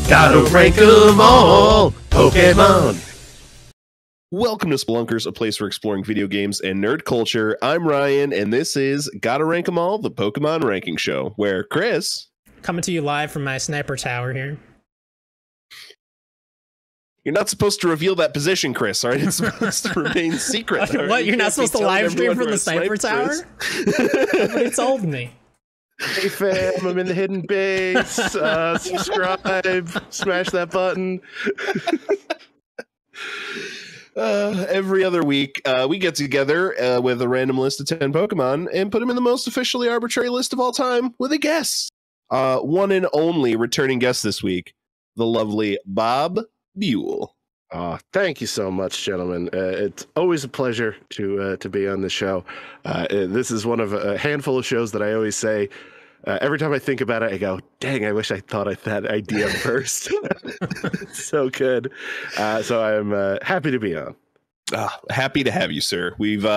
Gotta rank 'em all, Pokémon. Welcome to Spelunkers, a place for exploring video games and nerd culture. I'm Ryan, and this is Gotta Rank 'em All, the Pokemon ranking show, where Chris... Coming to you live from my sniper tower here. You're not supposed to reveal that position, Chris, all right? It's supposed to remain secret. What? Right? You're not supposed to live stream from the sniper tower? Nobody told me. Hey fam, I'm in the hidden base. Subscribe, smash that button. Every other week, we get together with a random list of 10 Pokemon and put them in the most officially arbitrary list of all time with a guest. One and only returning guest this week, the lovely Bob Buel. Thank you so much, gentlemen. It's always a pleasure to be on the show. This is one of a handful of shows that I always say, every time I think about it, I go, dang, I wish I thought of that idea first. It's so good. So I'm happy to be on. Happy to have you, sir. We've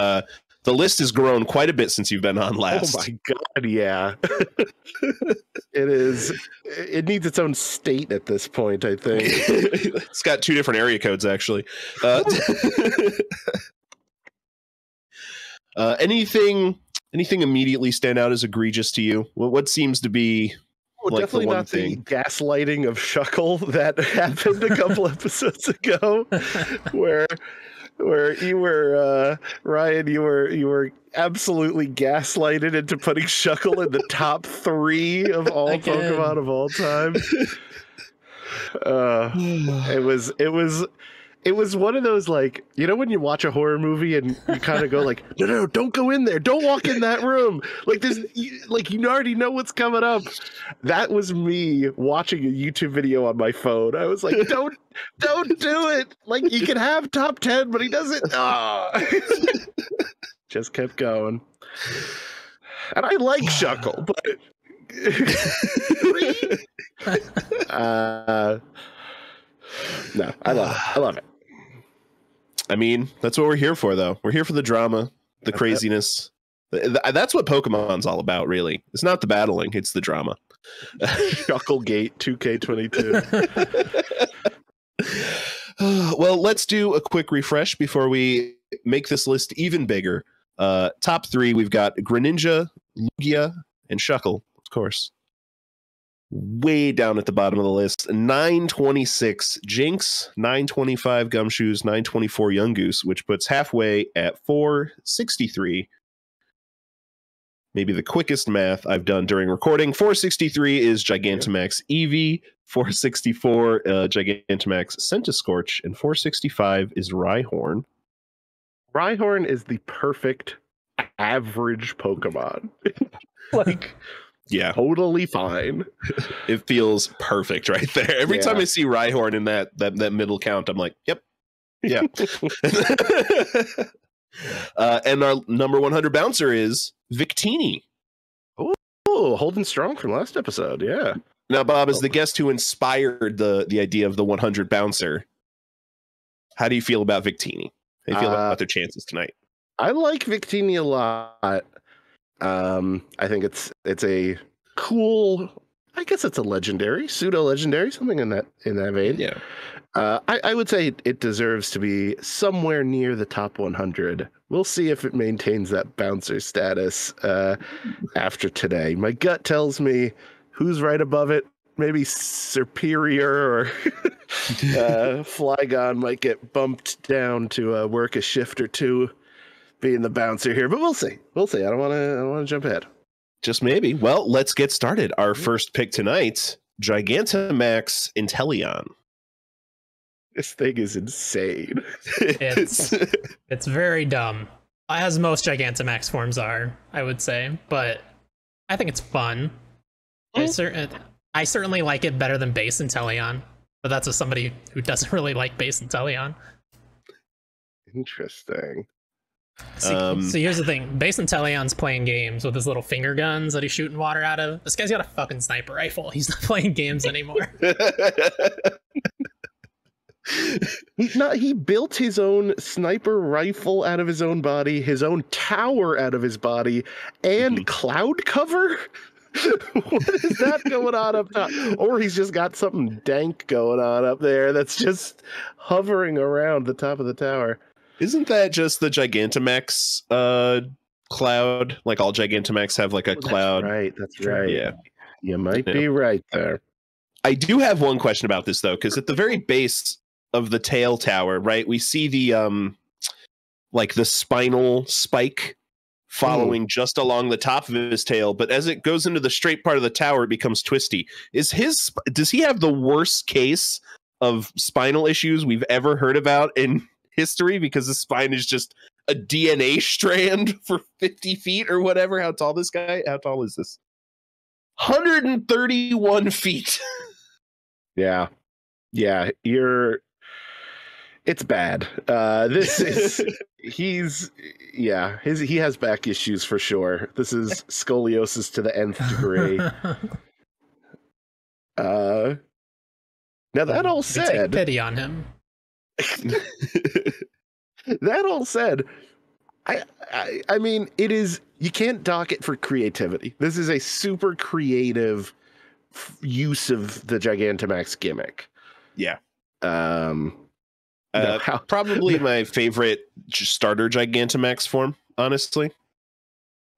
the list has grown quite a bit since you've been on last. Oh my god, yeah. It needs its own state at this point, I think. It's got 2 different area codes, actually. Anything immediately stand out as egregious to you? What seems to be like definitely the one not thing? The gaslighting of Shuckle that happened a couple episodes ago, where you were Ryan, you were absolutely gaslighted into putting Shuckle in the top 3 of all Pokemon of all time. It was one of those, like, you know, when you watch a horror movie and you kind of go like, no, don't go in there. Don't walk in that room. Like you already know what's coming up. That was me watching a YouTube video on my phone. I was like, don't do it. Like, you can have top 10, but he doesn't. Just kept going. And I like Shuckle, but no, I love it. I mean, that's what we're here for, though. We're here for the drama, the craziness. That's what Pokemon's all about, really. It's not the battling, it's the drama. Shucklegate 2K22. Well, let's do a quick refresh before we make this list even bigger. Top 3, we've got Greninja, Lugia, and Shuckle, of course. Way down at the bottom of the list, 926 Jinx, 925 Gumshoes, 924 Yungoos, which puts halfway at 463. Maybe the quickest math I've done during recording. 463 is Gigantamax Eevee, 464 Gigantamax Centiskorch, and 465 is Rhyhorn. Rhyhorn is the perfect average Pokemon. Like... Yeah, totally fine. It feels perfect right there. Every time I see Rhyhorn in that middle count, I'm like, yep, yeah. And our number 100 bouncer is Victini. Oh, holding strong from last episode. Yeah. Now, Bob, is the guest who inspired the idea of the 100 bouncer. How do you feel about Victini? How do you feel about their chances tonight? I like Victini a lot. I think it's a cool, I guess it's a legendary, pseudo-legendary, something in that vein. Yeah. I would say it deserves to be somewhere near the top 100. We'll see if it maintains that bouncer status after today. My gut tells me who's right above it. Maybe Superior or Flygon might get bumped down to work a shift or two, being the bouncer here, but we'll see. I don't want to jump ahead. Just maybe. Well, let's get started. Our first pick tonight, Gigantamax Inteleon. This thing is insane. It's very dumb, as most Gigantamax forms are, I would say, but I think it's fun. I certainly like it better than base Inteleon, but that's as somebody who doesn't really like base Inteleon. Interesting. So here's the thing. Base Inteleon's playing games with his little finger guns that he's shooting water out of. This guy's got a fucking sniper rifle. He's not playing games anymore. He built his own sniper rifle out of his own body, his own tower out of his body, and cloud cover? What is that going on up top? Or he's just got something dank going on up there that's just hovering around the top of the tower. Isn't that just the Gigantamax cloud? Like all Gigantamax have like a cloud. That's right. Yeah. You might be right there. I do have one question about this though, because at the very base of the tail tower, right, we see the like the spinal spike following just along the top of his tail, but as it goes into the straight part of the tower, it becomes twisty. Does he have the worst case of spinal issues we've ever heard about in history? Because the spine is just a DNA strand for 50 feet or whatever. How tall is this? 131 feet. Yeah. It's bad. This is he has back issues for sure. This is scoliosis to the nth degree. Now that all said, take pity on him. That all said, I mean, it is, you can't dock it for creativity. This is a super creative use of the Gigantamax gimmick. Yeah. Probably my favorite starter Gigantamax form, honestly.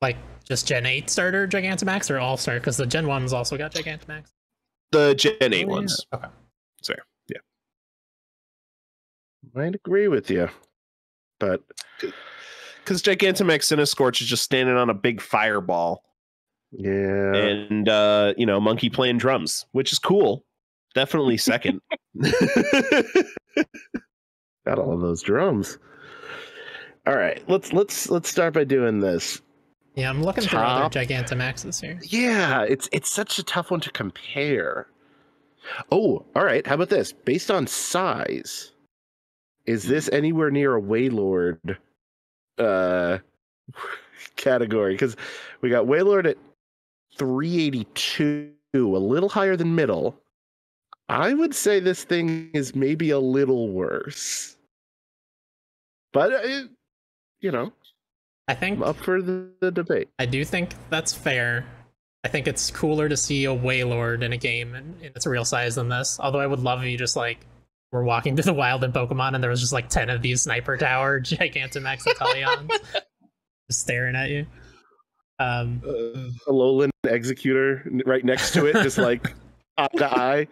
Like just Gen 8 starter Gigantamax or all starter? Because the Gen 1's also got Gigantamax. The Gen 8 ones. Okay. Sorry. Yeah. Might agree with you. But because Gigantamax Cinescorch is just standing on a big fireball. Yeah. And Monkey playing drums, which is cool. Definitely second. Got all of those drums. All right, let's start by doing this. Yeah, I'm looking for other Gigantamaxes here. Yeah, it's such a tough one to compare. Oh, all right. How about this? Based on size, is this anywhere near a Wailord category? Because we got Wailord at 382, a little higher than middle. I would say this thing is maybe a little worse. But, I think I'm up for the debate. I do think that's fair. I think it's cooler to see a Wailord in a game in its real size than this. Although I would love if you just we're walking through the wild in Pokemon and there was just 10 of these Sniper Tower Gigantamax Inteleons just staring at you. A Alolan Executor right next to it, just eye to eye.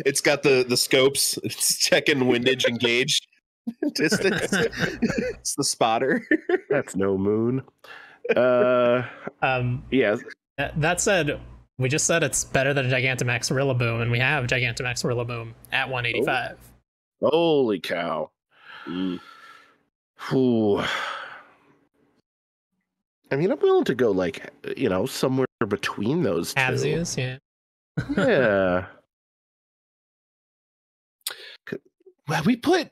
It's got the scopes. It's checking windage and gauge distance. It's the spotter. That's no moon. Yeah. That said, we just said it's better than Gigantamax Rillaboom, and we have Gigantamax Rillaboom at 185. Oh. Holy cow. Ooh. I mean, I'm willing to go somewhere between those two. Halvesies, yeah. Yeah. Well, we put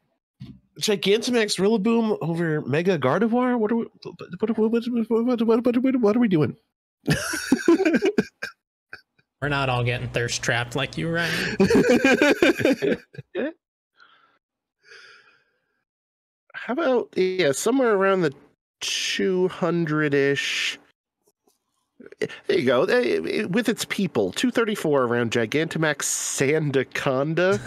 Gigantamax Rillaboom over Mega Gardevoir. What are we doing? We're not all getting thirst trapped like you, Ryan. How about somewhere around the 200-ish? There you go. With its people, 234 around Gigantamax Sandaconda.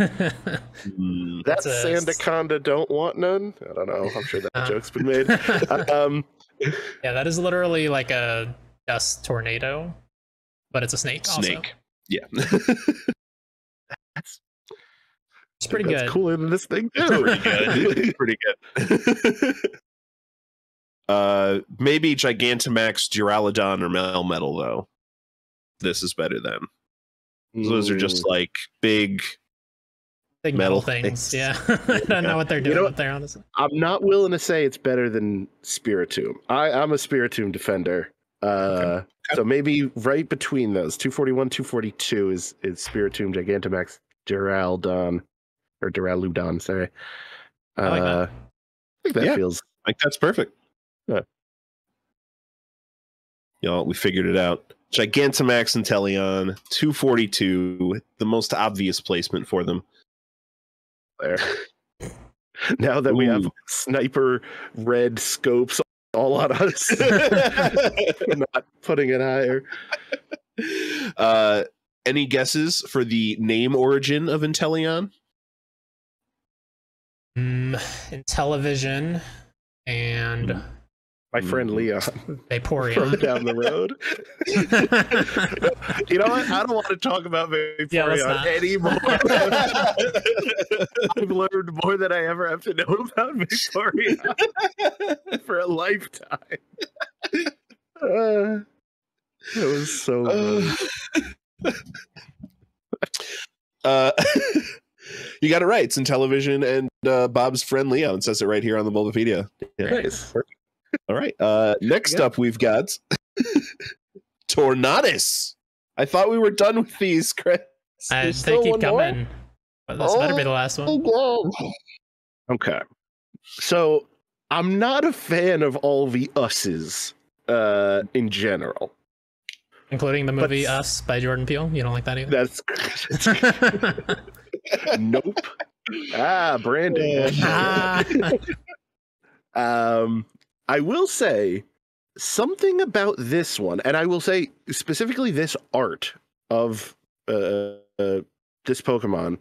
That Sandaconda don't want none. I don't know. I'm sure that joke's been made. Yeah, that is literally like a dust tornado, but it's a snake. Snake. Yeah. It's pretty good. That's cooler than this thing. Pretty good. Maybe Gigantamax Duraludon or Melmetal, though. This is better than. Those are just big metal things. Yeah. I don't know what they're doing up there, honestly. I'm not willing to say it's better than Spiritomb. I'm a Spiritomb defender. Okay. So maybe right between those, 241, 242 is Spiritomb, Gigantamax, Duraludon, sorry. I like that. I think that feels like that's perfect. We figured it out. Gigantamax Inteleon, 242, the most obvious placement for them. There. Now that we have sniper red scopes all on us, we're not putting it higher. Any guesses for the name origin of Inteleon? In television and My friend Leon from Vaporeon. down the road. You know what? I don't want to talk about Vaporeon anymore. I've learned more than I ever have to know about Vaporeon for a lifetime. It was so funny. You got it right. It's in television, and Bob's friend Leon says it right here on the Bulbapedia. Yeah. nice. All right. Next up, we've got Tornadus. I thought we were done with these, Chris. They keep coming. But this better be the last one. Okay. So I'm not a fan of all the us's in general. Including the movie Us by Jordan Peele. You don't like that either? That's nope. Branding. I will say something about this one, and I will say specifically this art of this Pokemon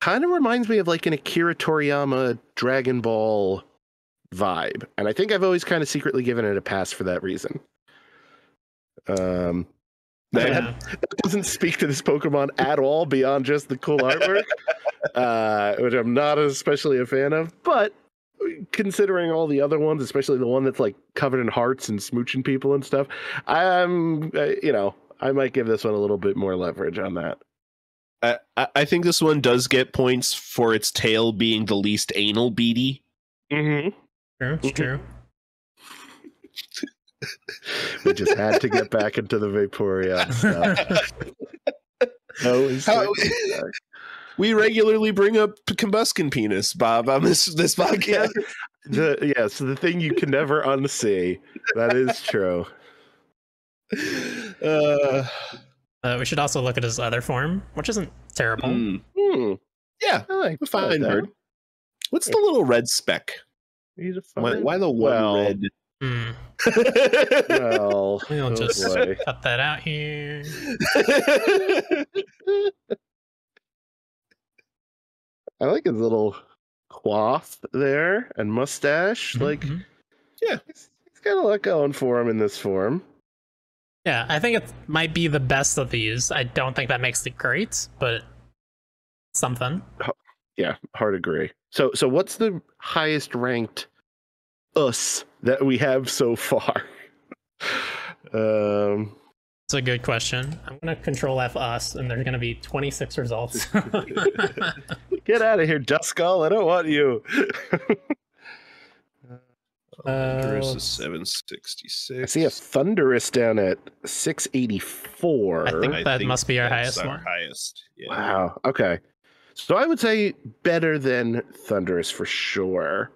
kind of reminds me of like an Akira Toriyama Dragon Ball vibe, and I think I've always kind of secretly given it a pass for that reason. That doesn't speak to this Pokemon at all beyond just the cool artwork, which I'm not especially a fan of, but considering all the other ones, especially the one that's like covered in hearts and smooching people and stuff, I might give this one a little bit more leverage on that. I think this one does get points for its tail being the least anal beady. Mm-hmm. True, it's true. We just had to get back into the Vaporeon stuff. We regularly bring up combustion penis, Bob, on this podcast. So the thing you can never unsee. That is true. We should also look at his other form, which isn't terrible. Yeah, I like fine bird. What's the little red speck? Why the one red? Well, we'll just cut that out here. I like his little coif there and mustache. Like, yeah, he's got a lot going for him in this form. Yeah, I think it might be the best of these. I don't think that makes it great, but something. Yeah, hard agree. So what's the highest ranked us that we have so far? It's a good question. I'm gonna control F us, and there's gonna be 26 results. Get out of here, Duskull! I don't want you. Thunderous is 766. I see a Thunderous down at 684. I think that must be our highest our one. highest. Yeah. Wow. Okay. So I would say better than Thunderous for sure.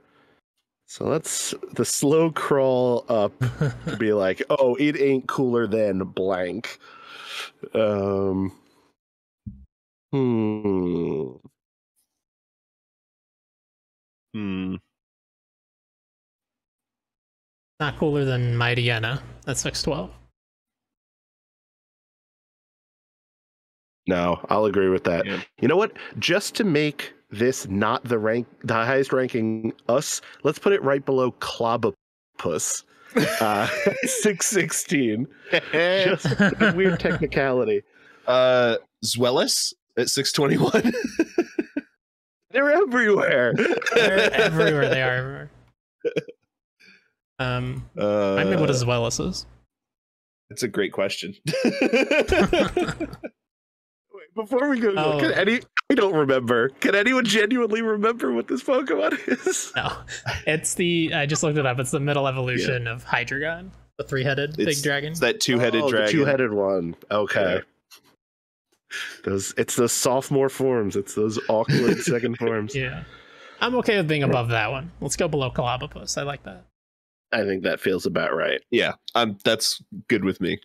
So let's the slow crawl up to be like, oh, it ain't cooler than blank. Not cooler than Mightyena. That's 612. No, I'll agree with that. Yeah. You know what? Just to make this not the highest ranking us, let's put it right below Clobopus. 616. Just a weird technicality. Zwellis at 621. They're everywhere. They're everywhere. They are everywhere. I mean, what as Zwellis is? That's a great question. Wait, before we go, I don't remember. Can anyone genuinely remember what this Pokemon is? No, it's I just looked it up. It's the middle evolution of Hydreigon, the three-headed big dragon. It's that two-headed dragon. The two-headed one. Okay. Yeah. It's those sophomore forms. It's those awkward second forms. Yeah. I'm okay with being above that one. Let's go below Clobopus. I like that. I think that feels about right. Yeah, that's good with me.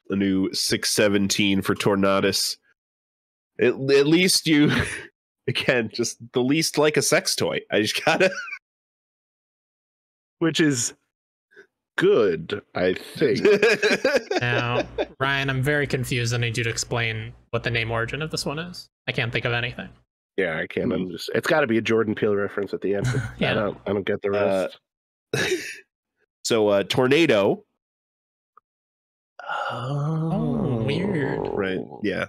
The new 617 for Tornadus. At least you, again, just the least like a sex toy. I just gotta. Which is good, I think. Now, Ryan, I'm very confused. I need you to explain what the name origin of this one is. I can't think of anything. Yeah, I can't understand. It's got to be a Jordan Peele reference at the end. Yeah. I don't get the rest. So, tornado. Oh, weird. Right. Yeah.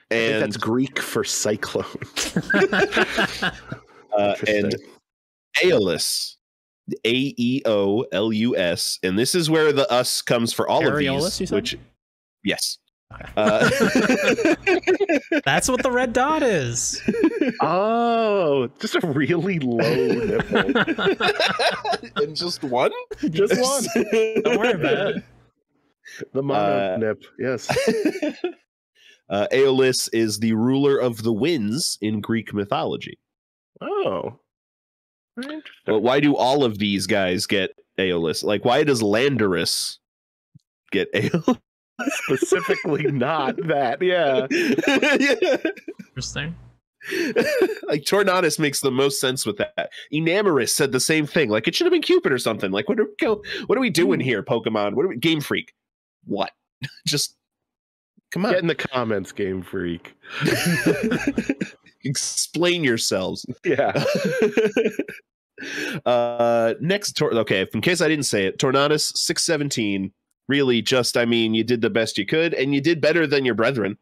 I think And that's Greek for cyclone. and Aeolus. Aeolus. And this is where the us comes for all Areolus, of these. you said? Which, yes. That's what the red dot is. Oh, just a really low nipple. And just one? Just one. Don't worry about it. The mono nip, yes. Aeolus is the ruler of the winds in Greek mythology. Oh. Very interesting. But why do all of these guys get Aeolus? Like, why does Landorus get Aeolus? Specifically not that, yeah. Interesting. Like, Tornadus makes the most sense with that. Enamorous said the same thing. Like, it should have been Cupid or something. Like, what are we doing here, Pokemon? What are we, Game Freak? What? Just come on. Get in the comments, Game Freak. Explain yourselves. Yeah. Next, okay, in case I didn't say it, Tornadus 617. Really, just, I mean, you did the best you could, and you did better than your brethren.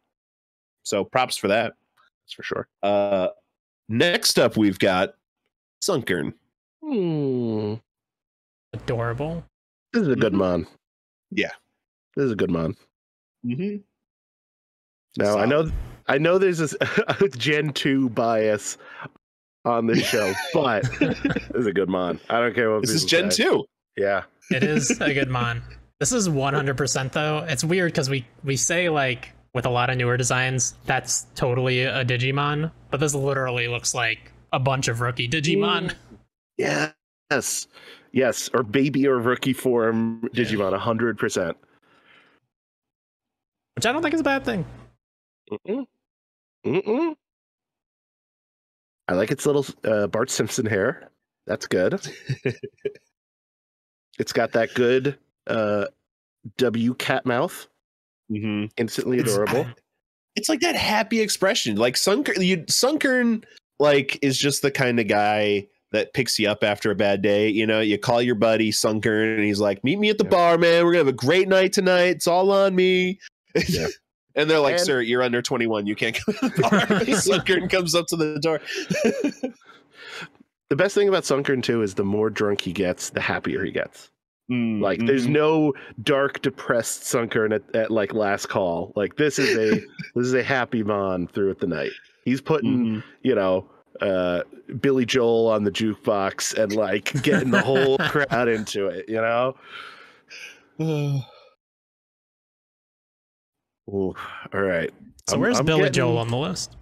So props for that. That's for sure. Next up, we've got Sunkern. Adorable. This is a good mon. Yeah. This is a good mon. Mm-hmm. Now, I know there's this Gen 2 bias on this show, but this is a good mon. I don't care what This is people Gen say. 2. Yeah. It is a good mon. This is 100% though. It's weird because we say, like, with a lot of newer designs, that's totally a Digimon, but this literally looks like a bunch of rookie Digimon. Yes. Yes. Or baby or rookie form Digimon, 100%. Which I don't think is a bad thing. I like its little Bart Simpson hair. That's good. It's got that good W cat mouth. Mm-hmm. Instantly adorable. It's like that happy expression. Like Sunkern, like, is just the kind of guy that picks you up after a bad day. You know, you call your buddy Sunkern, and he's like, "Meet me at the bar, man. We're gonna have a great night tonight. It's all on me." Yeah. And they're like, "Sir, you're under 21. You can't come to the bar." Sunkern comes up to the door. The best thing about Sunkern too is the more drunk he gets, the happier he gets. Like, there's no dark, depressed Sunkern at like last call. Like, this is a happy mon through the night. He's putting, you know, Billy Joel on the jukebox and like getting the whole crowd into it. You know. Ooh, all right. So where's Billy Joel on the list?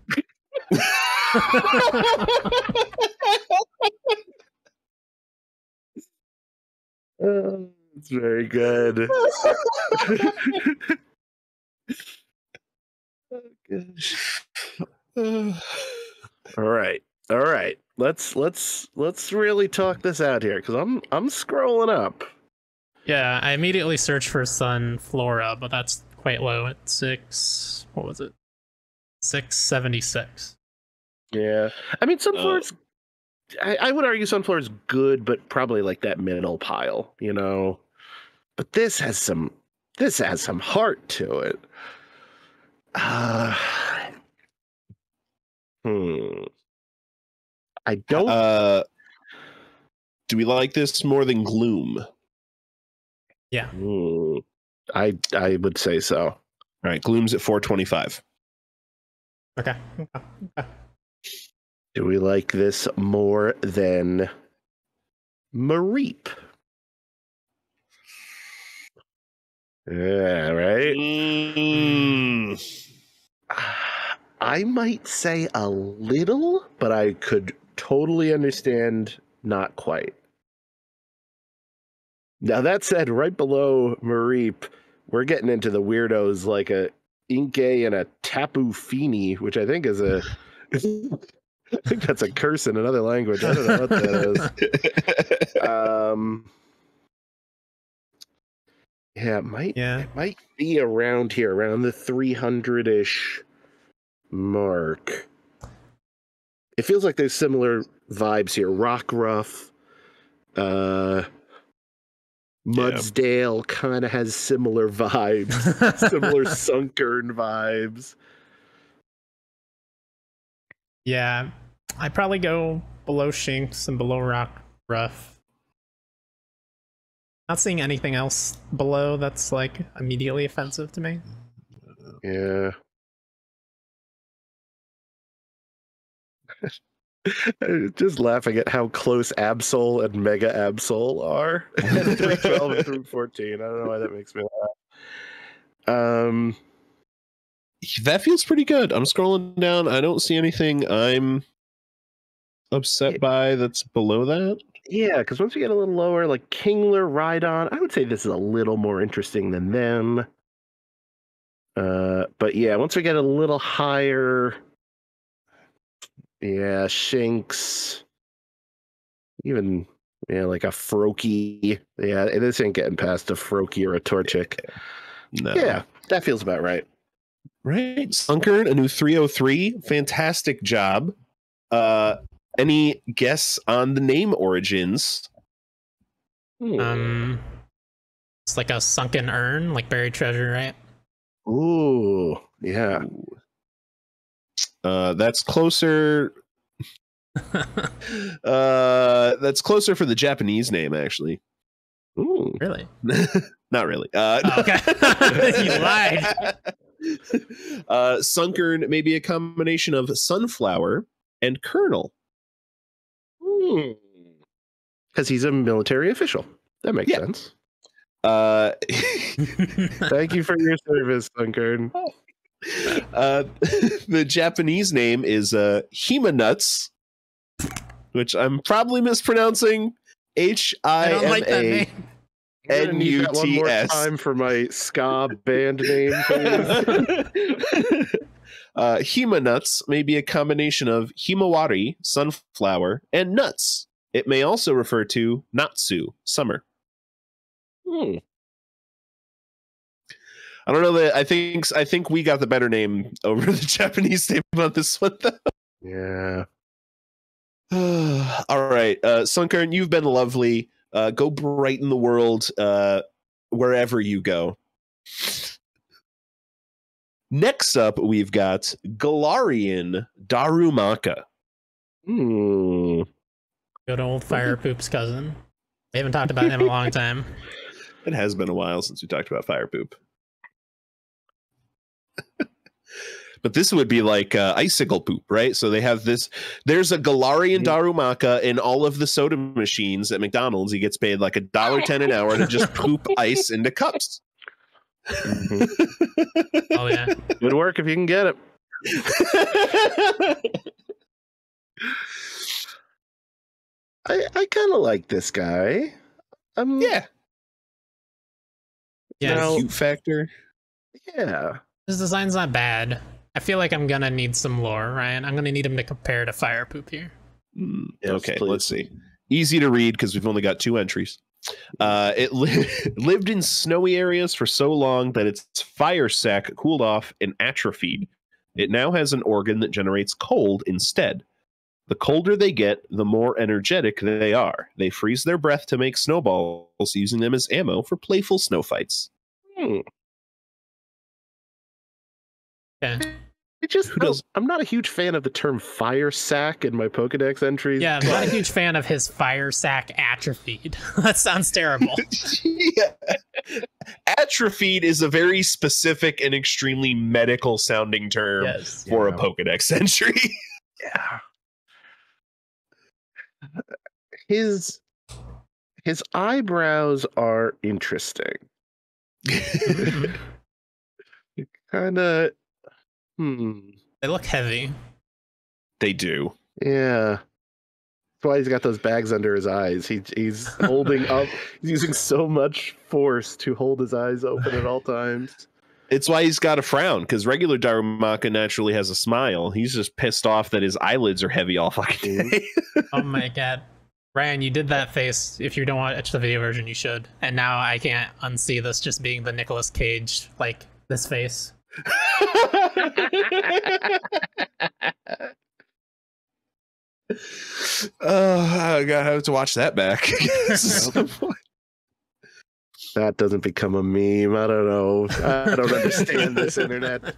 It's very good. Oh, gosh. All right. Let's really talk this out here because I'm scrolling up. Yeah, I immediately searched for Sunflora, but that's quite low at 676. Yeah, I mean Sunflora's. I would argue Sunflora's good, but probably like that middle pile, you know. But this has some heart to it. I don't. Do we like this more than Gloom? Yeah. I would say so. All right, Gloom's at 425. Okay. Do we like this more than Mareep? Yeah, right? I might say a little, but I could totally understand not quite. Now, that said, right below Mareep, we're getting into the weirdos like a Inkay and a Tapu Fini, which I think is a... I think that's a curse in another language. I don't know what that is. Yeah, Yeah. it might be around here, around the 300-ish mark. It feels like there's similar vibes here. Rockruff, Mudsdale kind of has similar vibes, similar Sunkern vibes. Yeah, I'd probably go below Shinx and below Rockruff. Not seeing anything else below that's like immediately offensive to me. Yeah. Just laughing at how close Absol and Mega Absol are. 312 and 314. I don't know why that makes me laugh. That feels pretty good. I'm scrolling down. I don't see anything I'm upset by that's below that. Yeah, because once we get a little lower, like Kingler, Rhydon, I would say this is a little more interesting than them. But yeah, once we get a little higher, yeah, Shinx, even like a Froakie. Yeah, this ain't getting past a Froakie or a Torchic. No. Yeah, that feels about right. Right. Sunkern, a new 303. Fantastic job. Any guess on the name origins? It's like a sunken urn, like buried treasure, right? Ooh, yeah. That's closer. That's closer for the Japanese name, actually. Ooh. Really? Not really. Okay. You lied. Sunkern may be a combination of sunflower and kernel. Because he's a military official. That makes sense. Thank you for your service, Sunkern. The Japanese name is Himanuts, which I'm probably mispronouncing. I don't like that name. Himanuts. One more time for my ska band name, please. Himanuts may be a combination of himawari, sunflower, and nuts. It may also refer to natsu, summer. I don't know that I think we got the better name over the Japanese name on this one, though. Yeah. All right, Sunkern, you've been lovely. Go brighten the world wherever you go. Next up, we've got Galarian Darumaka. Good old Fire Poop's cousin. We haven't talked about him in a long time. It has been a while since we talked about Fire Poop. But this would be like icicle poop, right? So they have this. There's a Galarian Darumaka in all of the soda machines at McDonald's. He gets paid like $1.10 an hour to just poop ice into cups. Oh yeah, good work if you can get it. I kind of like this guy. Yeah. Yeah. Cute factor. Yeah. His design's not bad. I feel like I'm gonna need some lore, Ryan. I'm gonna need him to compare to Fire Poop here. Yes, okay, please. Let's see. Easy to read because we've only got 2 entries. It lived in snowy areas for so long that its fire sac cooled off and atrophied. It now has an organ that generates cold instead. The colder they get, the more energetic they are. They freeze their breath to make snowballs, using them as ammo for playful snow fights. Yeah. I'm not a huge fan of the term fire sac in my Pokedex entries. Yeah, I'm not a huge fan of his fire sac atrophied. That sounds terrible. Yeah. Atrophied is a very specific and extremely medical sounding term for a Pokedex entry. Yeah. His eyebrows are interesting. Kind of. They look heavy. They do. Yeah. That's why he's got those bags under his eyes. He's holding up. He's using so much force to hold his eyes open at all times. It's why he's got a frown, because regular Darumaka naturally has a smile. He's just pissed off that his eyelids are heavy all fucking day. Oh my god. Ryan, you did that face. If you don't watch the video version, you should. And now I can't unsee this just being the Nicolas Cage, like, this face. I gotta have to watch that back. That doesn't become a meme. I don't know. I don't understand this internet.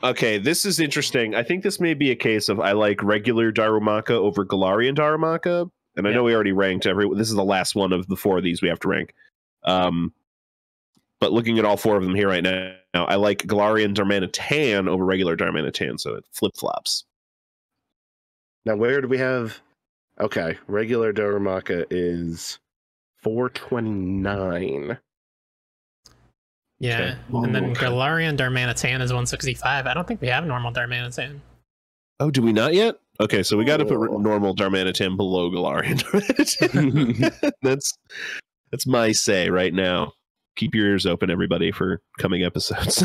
Okay, this is interesting. I think this may be a case of I like regular Darumaka over Galarian Darumaka, and I know we already ranked this is the last one of the 4 of these we have to rank. But looking at all 4 of them here right now, I like Galarian Darmanitan over regular Darmanitan, so it flip-flops. Now, where do we have... Okay, regular Darumaka is 429. Yeah, Okay. and then Okay. Galarian Darmanitan is 165. I don't think we have normal Darmanitan. Oh, do we not yet? Okay, so we got to put normal Darmanitan below Galarian Darmanitan. That's my say right now. Keep your ears open, everybody, for coming episodes.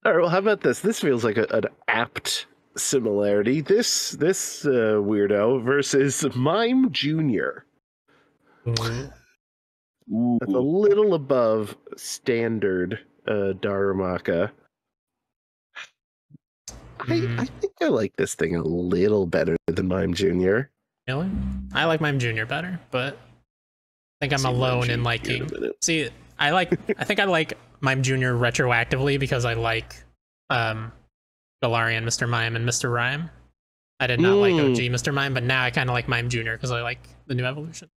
All right, well, how about this? This feels like an apt similarity. This weirdo versus Mime Jr. Ooh. That's a little above standard Darumaka. I think I like this thing a little better than Mime Jr. Really? I like Mime Jr. better, but I think I'm alone in liking. See, I think I like Mime Jr. retroactively because I like Galarian Mr. Mime and Mr. Rhyme. I did not like OG Mr. Mime, but now I kind of like Mime Jr. because I like the new evolution.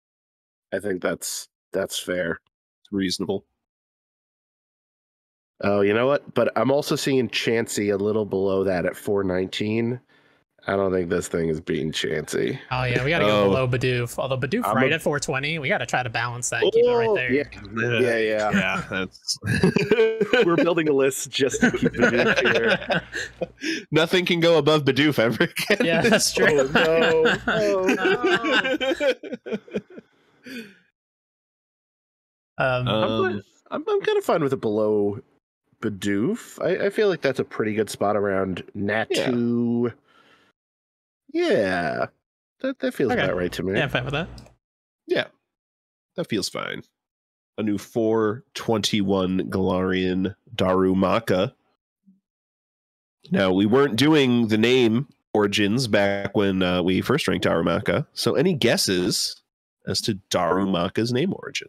I think that's fair. It's reasonable. Oh, you know what? But I'm also seeing Chansey a little below that at 419. I don't think this thing is being Chansey. Oh yeah, we gotta go below Bidoof. Although Bidoof right at 420, we gotta try to balance that and keep it right there. Yeah. Yeah, that's... We're building a list just to keep Bidoof here. Nothing can go above Bidoof ever again. Yeah, that's true. I'm kind of fine with it below Bidoof. I feel like that's a pretty good spot around Natu. Yeah. That feels about right to me. Yeah, I'm fine with that. Yeah, that feels fine. A new 421 Galarian Darumaka. Now, we weren't doing the name origins back when we first ranked Darumaka, so any guesses as to Darumaka's name origin?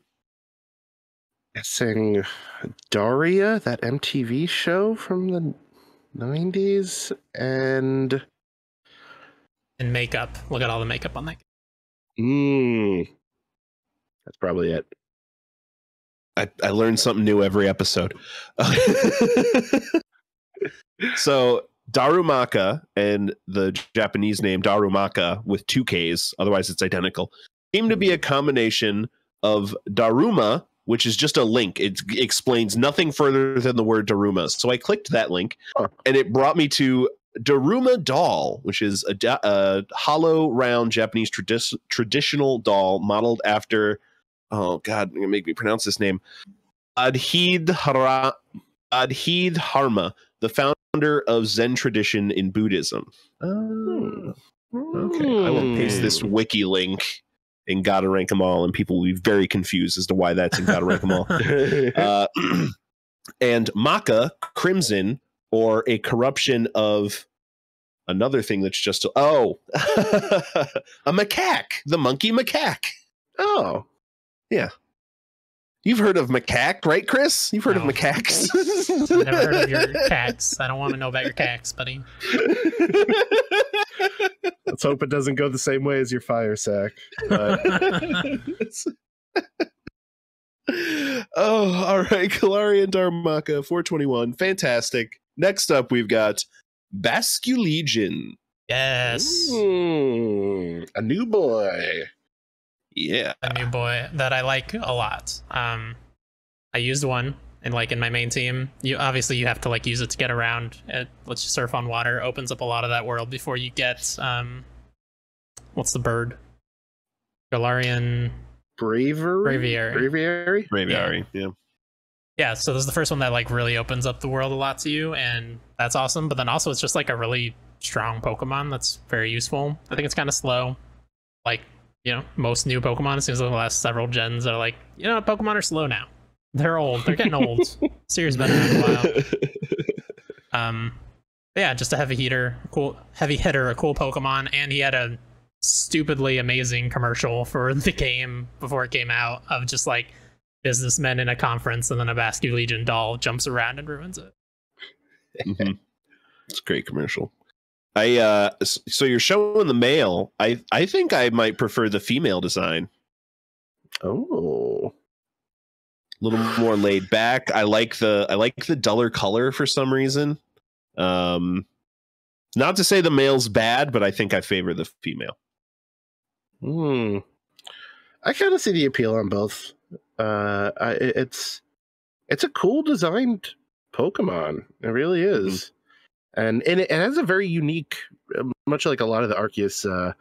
Guessing Daria, that MTV show from the 90s, and makeup. Look at all the makeup on that. That's probably it. I learned something new every episode. So Darumaka and the Japanese name Darumaka with 2 Ks, otherwise it's identical, seem to be a combination of Daruma, which is just a link. It explains nothing further than the word Daruma. So I clicked that link, and it brought me to Daruma doll, which is a hollow, round Japanese traditional doll modeled after, oh God, you're gonna make me pronounce this name, Adhidharma, the founder of Zen tradition in Buddhism. Okay, I will paste this wiki link in Gotta Rank 'Em All, and people will be very confused as to why that's in Gotta Rank 'Em All. And Maka, crimson, or a corruption of another thing that's just a macaque, the monkey macaque. Oh, yeah. You've heard of macaque, right, Chris? You've heard of macaques. I've never heard of your cacks. I don't want to know about your cacks, buddy. Let's hope it doesn't go the same way as your fire sack. But... Oh, all right. Galarian Darumaka, 421. Fantastic. Next up, we've got Basculegion. Yes. A new boy. Yeah. A new boy that I like a lot. I used one and in my main team. You have to use it to get around. It lets you surf on water, opens up a lot of that world before you get what's the bird? Galarian Braviary. Yeah. Yeah, so this is the first one that really opens up the world a lot to you, and that's awesome. But then also it's just a really strong Pokemon that's very useful. I think it's kind of slow. Like, most new Pokemon, it seems like the last several gens are like, Pokemon are slow now. They're old. They're getting old. Series been around a while. Yeah, just a heavy hitter, a cool Pokemon, and he had a stupidly amazing commercial for the game before it came out of just like businessmen in a conference, and then a Basculegion doll jumps around and ruins it. Mm-hmm. It's a great commercial. So you're showing the male. I think I might prefer the female design. Oh, a little more laid back. I like the duller color for some reason. Not to say the male's bad, but I think I favor the female. I kind of see the appeal on both. It's a cool designed Pokemon. It really is. And it has a very unique, much like a lot of the Arceus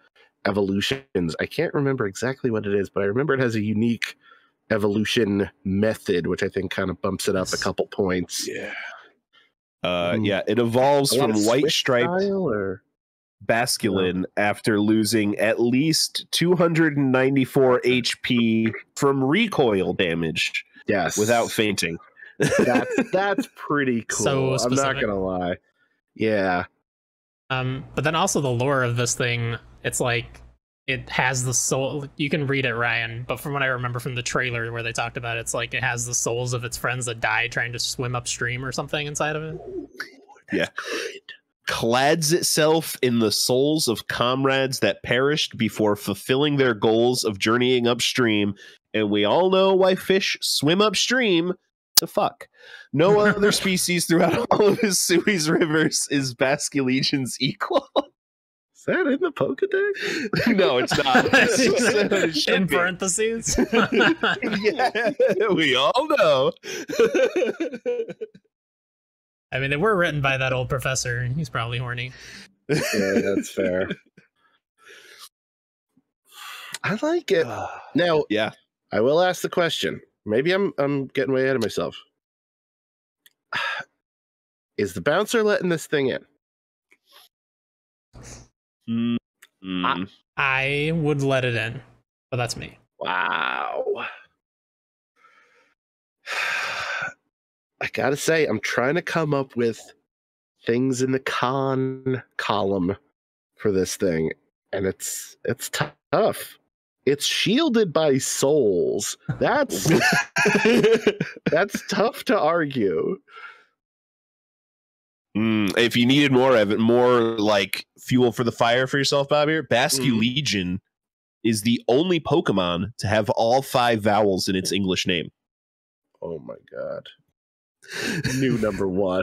evolutions. I can't remember exactly what it is, but I remember it has a unique evolution method, which I think kind of bumps it up a couple points. Yeah. Yeah, it evolves from white striped Basculin after losing at least 294 HP from recoil damage. Yes. Without fainting. That's pretty cool. I'm not gonna lie. Yeah. But then also the lore of this thing, it's like it has the soul. You can read it, Ryan, but from what I remember from the trailer where they talked about it, it's like it has the souls of its friends that died trying to swim upstream or something inside of it. Yeah. Clads itself in the souls of comrades that perished before fulfilling their goals of journeying upstream. And we all know why fish swim upstream to fuck. No other species throughout all of Hisui's rivers is Basculegion's equal. Is that in the Pokedex? No, it's not. It in parentheses? Yeah, we all know. I mean, they were written by that old professor. He's probably horny. Yeah, that's fair. I like it. Now, yeah, I will ask the question. Maybe I'm getting way ahead of myself. Is the bouncer letting this thing in? I would let it in, but that's me. Wow. I gotta say, I'm trying to come up with things in the con column for this thing, and it's tough. It's shielded by souls. That's tough to argue. If you needed more of it, more like fuel for the fire for yourself, Bob, here, Basculegion is the only Pokemon to have all 5 vowels in its English name. Oh my god. New number 1.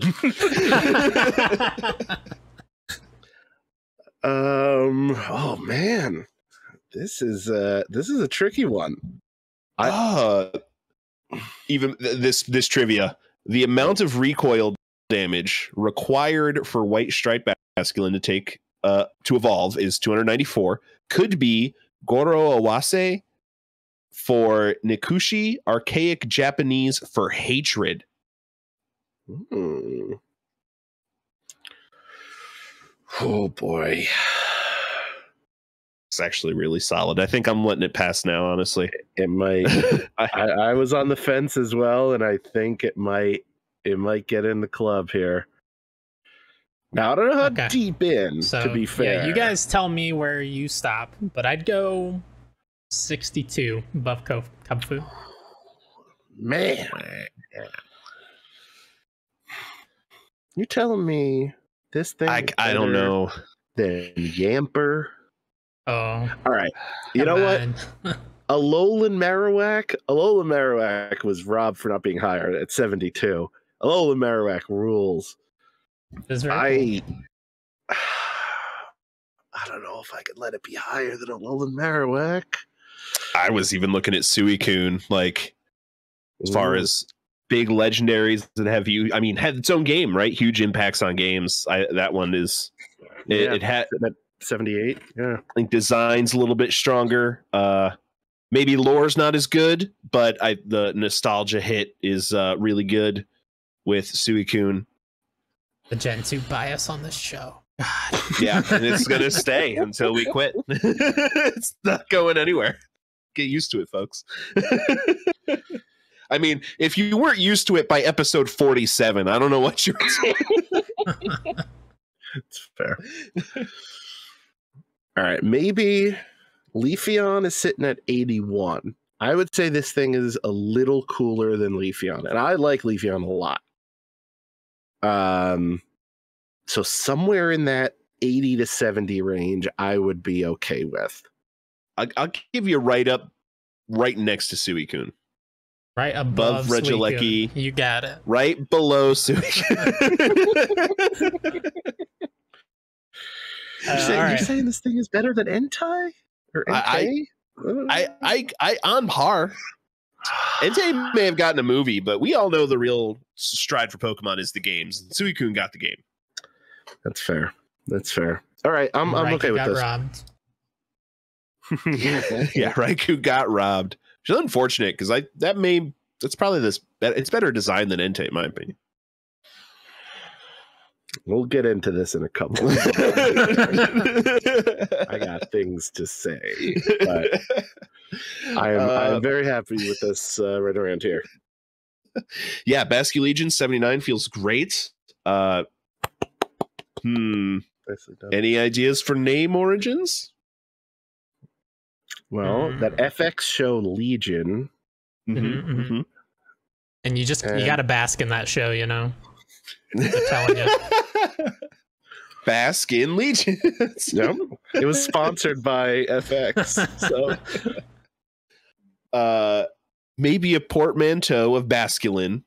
Oh man. This is a tricky one. Even this trivia, the amount of recoil damage required for white striped Basculin to take to evolve is 294. Could be Goro Awase for Nikushi, archaic Japanese for hatred. Oh boy. It's actually really solid. I think I'm letting it pass now, honestly. It might. I was on the fence as well, and I think it might get in the club here. Now I don't know how deep in, to be fair. Yeah, you guys tell me where you stop, but I'd go 62 above Kubfu. Man. You're telling me this thing I don't know. Then Yamper. Oh. All right. You know what? Alolan Marowak was robbed for not being higher at 72. Alolan Marowak rules. I don't know if I could let it be higher than Alolan Marowak. I was even looking at Suicune, like as far as big legendaries that have had its own game, right? Huge impacts on games. That one is it had 78. Yeah, I think design's a little bit stronger. Maybe lore's not as good, but the nostalgia hit is really good with Suicune. The Gen 2 bias on this show. Yeah, and it's gonna stay until we quit. It's not going anywhere. Get used to it, folks. I mean, if you weren't used to it by episode 47, I don't know what you're doing. It's fair. All right, maybe Leafeon is sitting at 81. I would say this thing is a little cooler than Leafeon, and I like Leafeon a lot. So somewhere in that 80 to 70 range, I would be okay with. I'll give you right next to Suicune. Right above Regieleki. You got it. Right below Suicune. You're saying this thing is better than Entei? Or Entei? I on par. Entei may have gotten a movie, but we all know the real stride for Pokemon is the games. Suicune got the game. That's fair. All right, I'm okay with this. Robbed. Yeah, Raikou got robbed. Which is unfortunate because that's probably it's better design than Entei, in my opinion. We'll get into this in a couple. I got things to say, but I'm very happy with this right around here. Yeah, Basculegion 79 feels great. Any ideas for name origins? Well, that FX show Legion. And you got to bask in that show, you know? I'm telling you. Bask in Legion. Yep. It was sponsored by FX. So maybe a portmanteau of Basculin.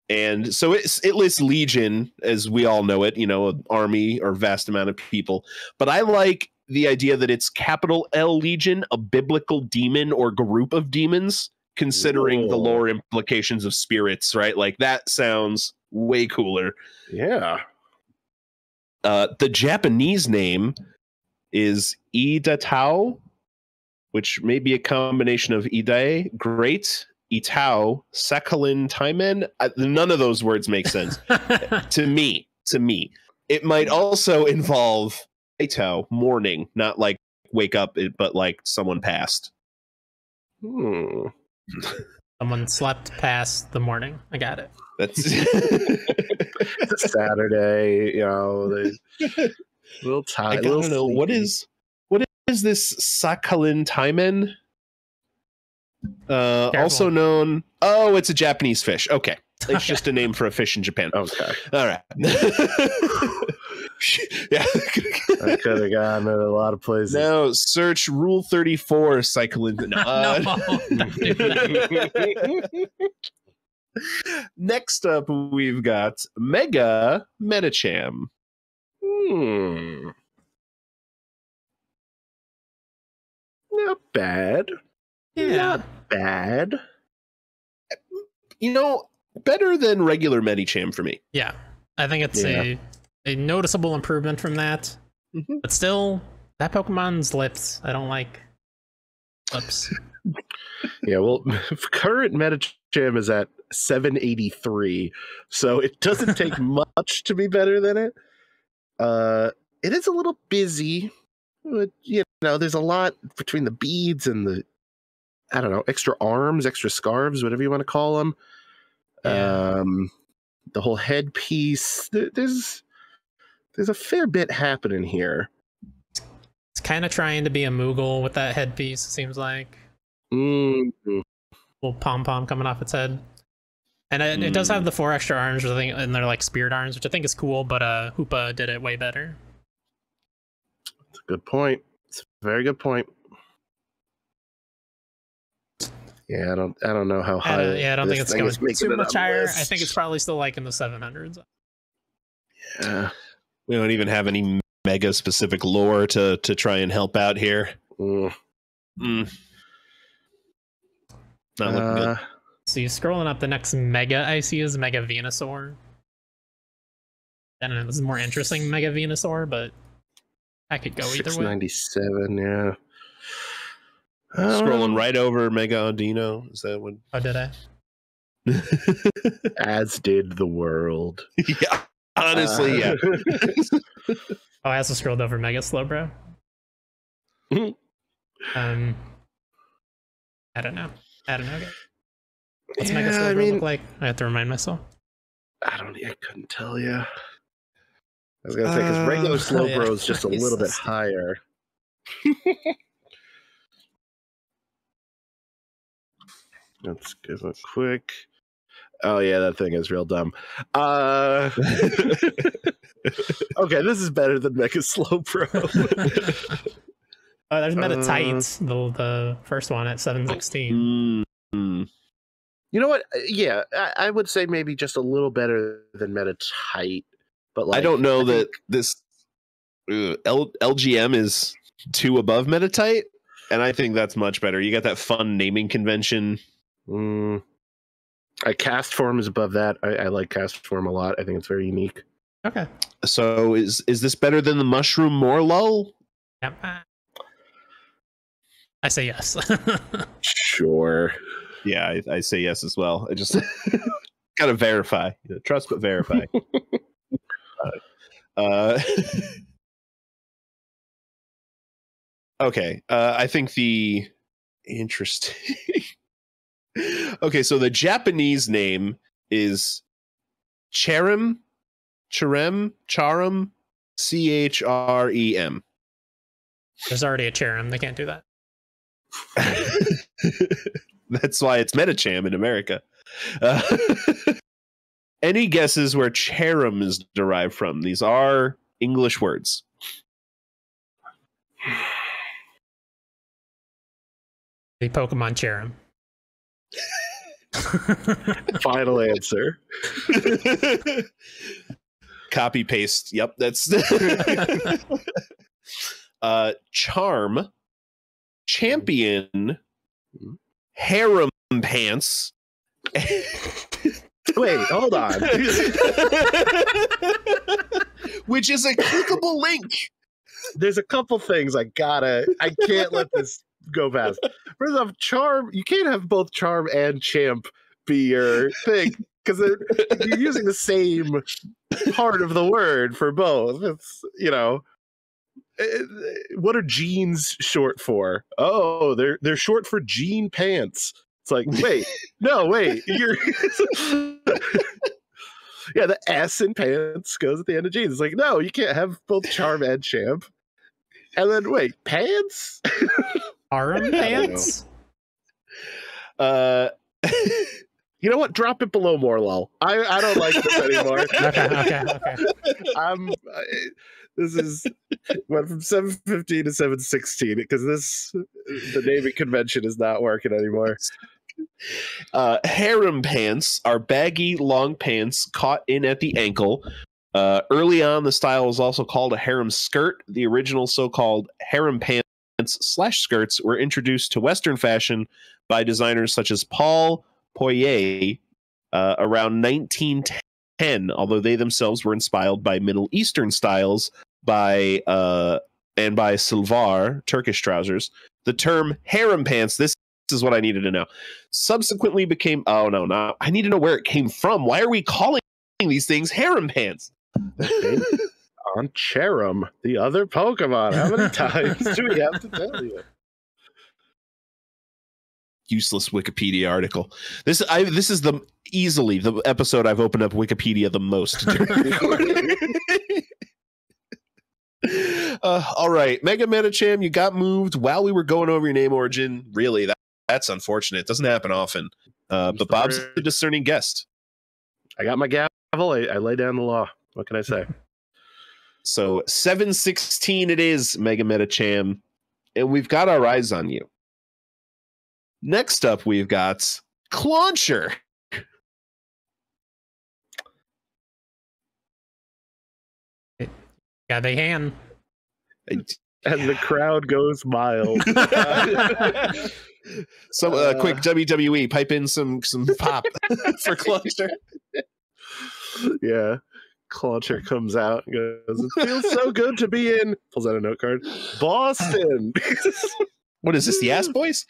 And so it lists Legion as we all know it, an army or vast amount of people. But I like the idea that it's capital L Legion, a biblical demon or group of demons, considering the lore implications of spirits, right? Like that sounds way cooler. Yeah. The Japanese name is Idatao, which may be a combination of Idae, great, Itao, Sakhalin, Taimen. None of those words make sense to me. It might also involve Itao, mourning, not like wake up, but like someone passed. Someone slept past the morning. I got it. That's it's a Saturday, they little tired. I don't know what is this Sakhalin Taimen? Also known. Oh, it's a Japanese fish. Okay, it's just a name for a fish in Japan. Okay, all right. Yeah, I could have gone in a lot of places. Now search Rule 34 Sakhalin. Next up, we've got Mega Medicham. Not bad. Yeah. Not bad. Better than regular Medicham for me. Yeah. I think it's a noticeable improvement from that. But still, that Pokemon's lips. I don't like lips. Yeah, well, current Medicham is at 783, so it doesn't take much to be better than it. It is a little busy. But, there's a lot between the beads and the, I don't know, extra arms, extra scarves, whatever you want to call them. Yeah. The whole headpiece. There's a fair bit happening here. It's kind of trying to be a Moogle with that headpiece, it seems like. Mm-hmm. Little pom-pom coming off its head. And it does have the 4 extra arms, and they're like spirit arms, which I think is cool, but Hoopa did it way better. That's a good point. It's a very good point. Yeah, I don't know how high. I don't think it's going too much higher. List. I think it's probably still like in the 700s. Yeah, we don't even have any mega specific lore to try and help out here. Not looking good. So you're scrolling up, the next mega I see is Mega Venusaur. I don't know, this is more interesting Mega Venusaur, but I could go either way. 697, yeah. Scrolling right over Mega Audino. Is that what? Oh, did I? As did the world. Yeah, honestly, yeah. Oh, I also scrolled over Mega Slowbro. I don't know. Guys. What's Mega Slowbro look like? I have to remind myself. I couldn't tell you. I was gonna say because regular Slowbro is just a little bit higher. Let's give a quick. Oh yeah, that thing is real dumb. Okay, this is better than Mecha Slowbro. Oh, there's Metatites, the first one at 716. You know what? Yeah, I would say maybe just a little better than Metatite, but like, I don't know that this LGM is 2 above Metatite, and I think that's much better. You got that fun naming convention. A cast form is above that. I like cast form a lot. I think it's very unique. Okay. So is this better than the Mushroom Morlull? Yep. I say yes. Sure. Yeah, I say yes as well. I just gotta verify. Trust but verify. Okay. I think the interesting. Okay, so the Japanese name is Charem, Charem, Chrem. There's already a Cherim. They can't do that. That's why it's Metacham in America. Any guesses where Charem is derived from? These are English words. The Pokemon Cherim. Final answer. Copy paste. Yep, that's Charm, Champion, Harem Pants. Wait, hold on. Which is a clickable link. There's a couple things I can't let this go past. First off, Charm, you can't have both Charm and Champ be your thing because you're using the same part of the word for both. It's, what are jeans short for? Oh, they're short for jean pants. It's like, wait, you're yeah, the S in pants goes at the end of jeans. It's like, no, you can't have both Charm and Champ. And then wait, pants? Arm pants? You know what? Drop it below Morlull. I don't like this anymore. Okay. This is went from 715 to 716 because the naming convention is not working anymore. Harem pants are baggy, long pants caught in at the ankle. Early on, the style was also called a harem skirt. The original so-called harem pants/skirts were introduced to Western fashion by designers such as Paul Poirier around 1910, although they themselves were inspired by Middle Eastern styles and by Silvar, Turkish trousers. The term harem pants, this is what I needed to know, subsequently became, I need to know where it came from. Why are we calling these things harem pants? On Cherim, the other Pokemon. How many times do we have to tell you? Useless Wikipedia article. This is easily the episode I've opened up Wikipedia the most during recording. All right, Mega Metacham, you got moved while we were going over your name origin. Really, that's unfortunate. It doesn't happen often. But Bob's a discerning guest. I got my gavel. I lay down the law. What can I say? So 716 it is, Mega Metacham, and we've got our eyes on you. Next up, we've got Clauncher. Yeah, they can. And the crowd goes mild. So quick WWE, pipe in some pop for Clauncher. Yeah. Clauncher comes out and goes, "It feels so good to be in," pulls out a note card, "Boston." What is this, the Ass Boys?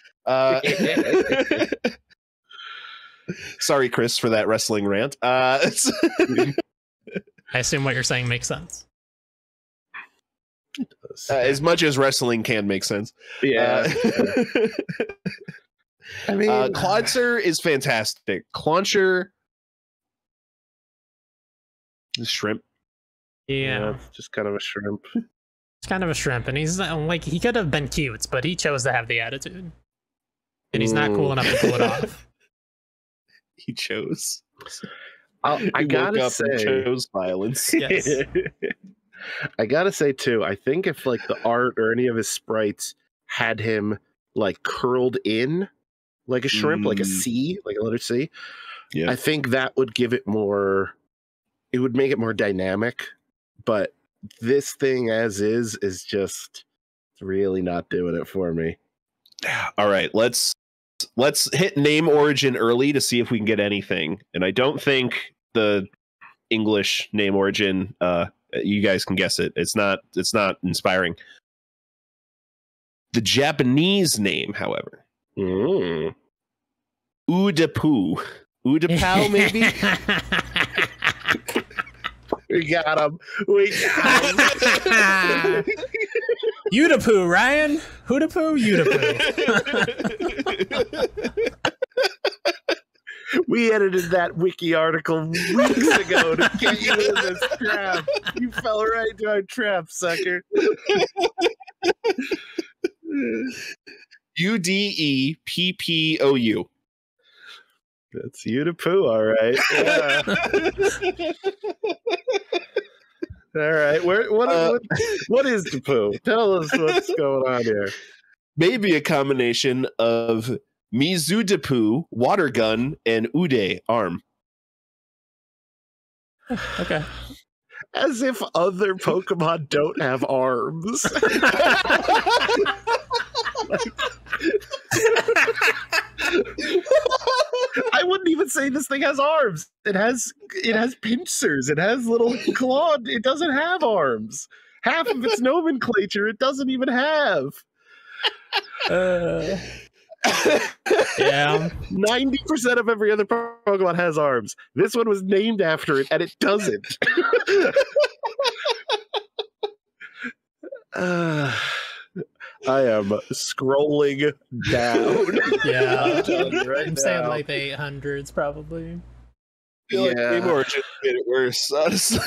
Sorry, Chris, for that wrestling rant. I assume what you're saying makes sense. as much as wrestling can make sense. Yeah. I mean, Clauncher is fantastic. Clauncher, shrimp. Yeah. it's just kind of a shrimp. It's kind of a shrimp, and he's like, he could have been cute, but he chose to have the attitude. And he's not cool enough to pull it off. He chose. I gotta say, chose violence. Yes. I gotta say too. I think if like the art or any of his sprites had him like curled in like a shrimp, like a C, like a letter C, Yeah. I think that would give it more. It would make it more dynamic. But this thing as is just really not doing it for me. All right, let's hit name origin early to see if we can get anything. And I don't think the English name origin, you guys can guess it. It's not inspiring. The Japanese name, however, Udapu. Udapau, maybe. We got him. We got him. Udapoo, Ryan. Udapoo, Udapoo. We edited that wiki article weeks ago to get you in this trap. You fell right into our trap, sucker. Udepppou. That's you to poo, all right. Yeah. All right. What is the poo? Tell us what's going on here. Maybe a combination of Mizudepu, water gun, and Ude, arm. Okay. As if other Pokemon don't have arms. I wouldn't even say this thing has arms. It has pincers. It has little claw. It doesn't have arms. Half of its nomenclature it doesn't even have. Yeah. 90% of every other Pokemon has arms. This one was named after it, and it doesn't. I am scrolling down. Yeah. Right I'm saying now. like the 800s probably. I feel like Yeah. name origin made it worse, honestly.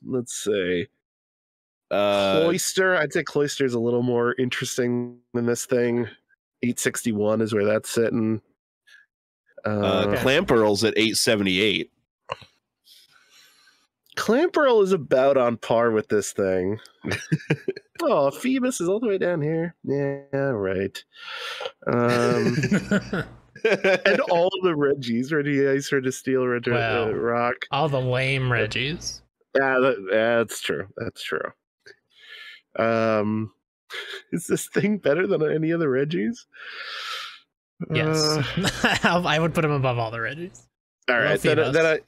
Let's see. Uh, Cloyster. I'd say Cloyster is a little more interesting than this thing. 861 is where that's sitting. Clamperl's at 878. Clamperl is about on par with this thing. Oh, Phoebus is all the way down here. Yeah, right. And all the Reggies, Reggie Ice, Reggie Steel, Reggie Wow. Rock. All the lame Reggies. Yeah, that's true. That's true. Is this thing better than any other Reggies? Yes. I would put him above all the Reggies. All right. Phoebus.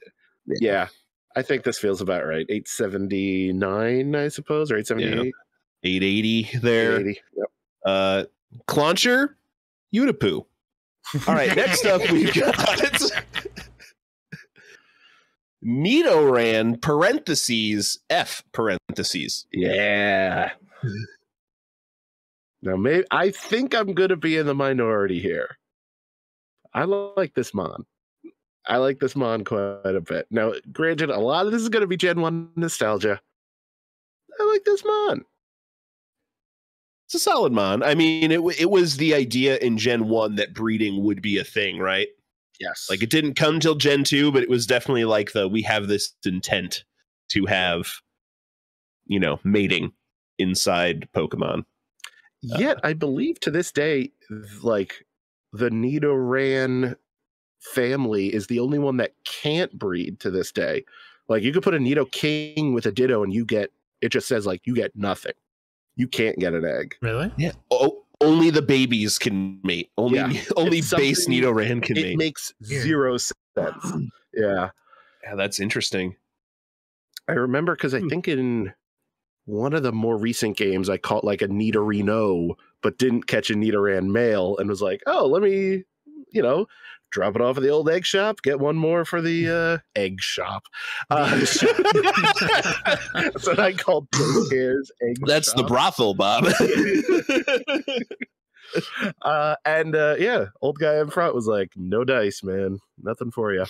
Yeah, I think this feels about right. 879, I suppose, or 878. 880 there. 880. Yep. Clauncher, Udapu. All right, next up we've got Nidoran parentheses F parentheses. Yeah. Now, maybe I think I'm going to be in the minority here. I like this Mon. I like this Mon quite a bit. Now, granted, a lot of this is going to be Gen 1 nostalgia. I like this Mon. It's a solid Mon. I mean, it was the idea in Gen 1 that breeding would be a thing, right? Yes. Like, it didn't come till Gen 2, but it was definitely like we have this intent to have, mating inside Pokemon. Yet, I believe to this day, like, the Nidoran family is the only one that can't breed to this day. Like, you could put a Nidoking with a Ditto and it just says, like, you get nothing. You can't get an egg. Really? Yeah. Oh, only the babies can mate. Only It's base something- Nidoran can It mate. makes zero sense. Yeah. Yeah, that's interesting. I remember because I think in one of the more recent games, I caught like a Nidorino, but didn't catch a Nidoran male and was like, oh, let me, drop it off at the old egg shop, get one more for the egg shop. That's what I call Daycare's egg That's shop. the brothel, Bob. Yeah, old guy in front was like, no dice, man. Nothing for you.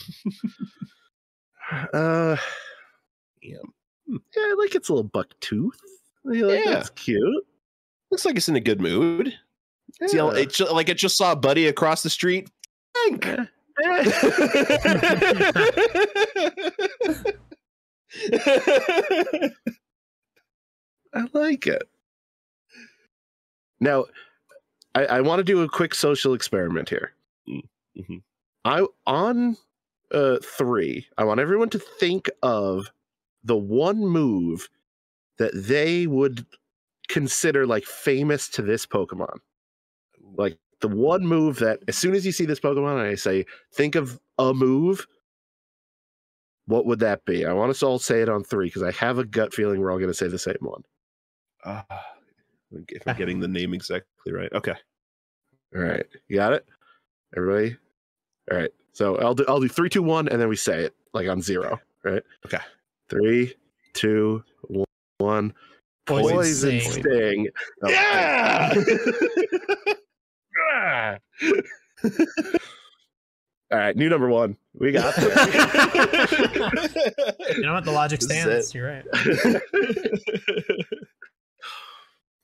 Yeah, like it's a little buck tooth. Like, Yeah. that's cute. Looks like it's in a good mood. See, it just saw a buddy across the street. Thank. I like it. Now, I want to do a quick social experiment here. Mm-hmm. On 3, I want everyone to think of the one move that they would consider like famous to this Pokemon. Like the one move that as soon as you see this Pokemon and I say, think of a move, what would that be? I want us to all say it on 3 because I have a gut feeling we're all going to say the same one. If I'm getting the name exactly right. Okay. All right. You got it? Everybody? All right. So I'll do 3, 2, 1, and then we say it like on 0. Right? Okay. 3, 2, 1. Poison Sting. Oh, yeah! All right, new number 1. We got this. You know what? The logic stands. You're right.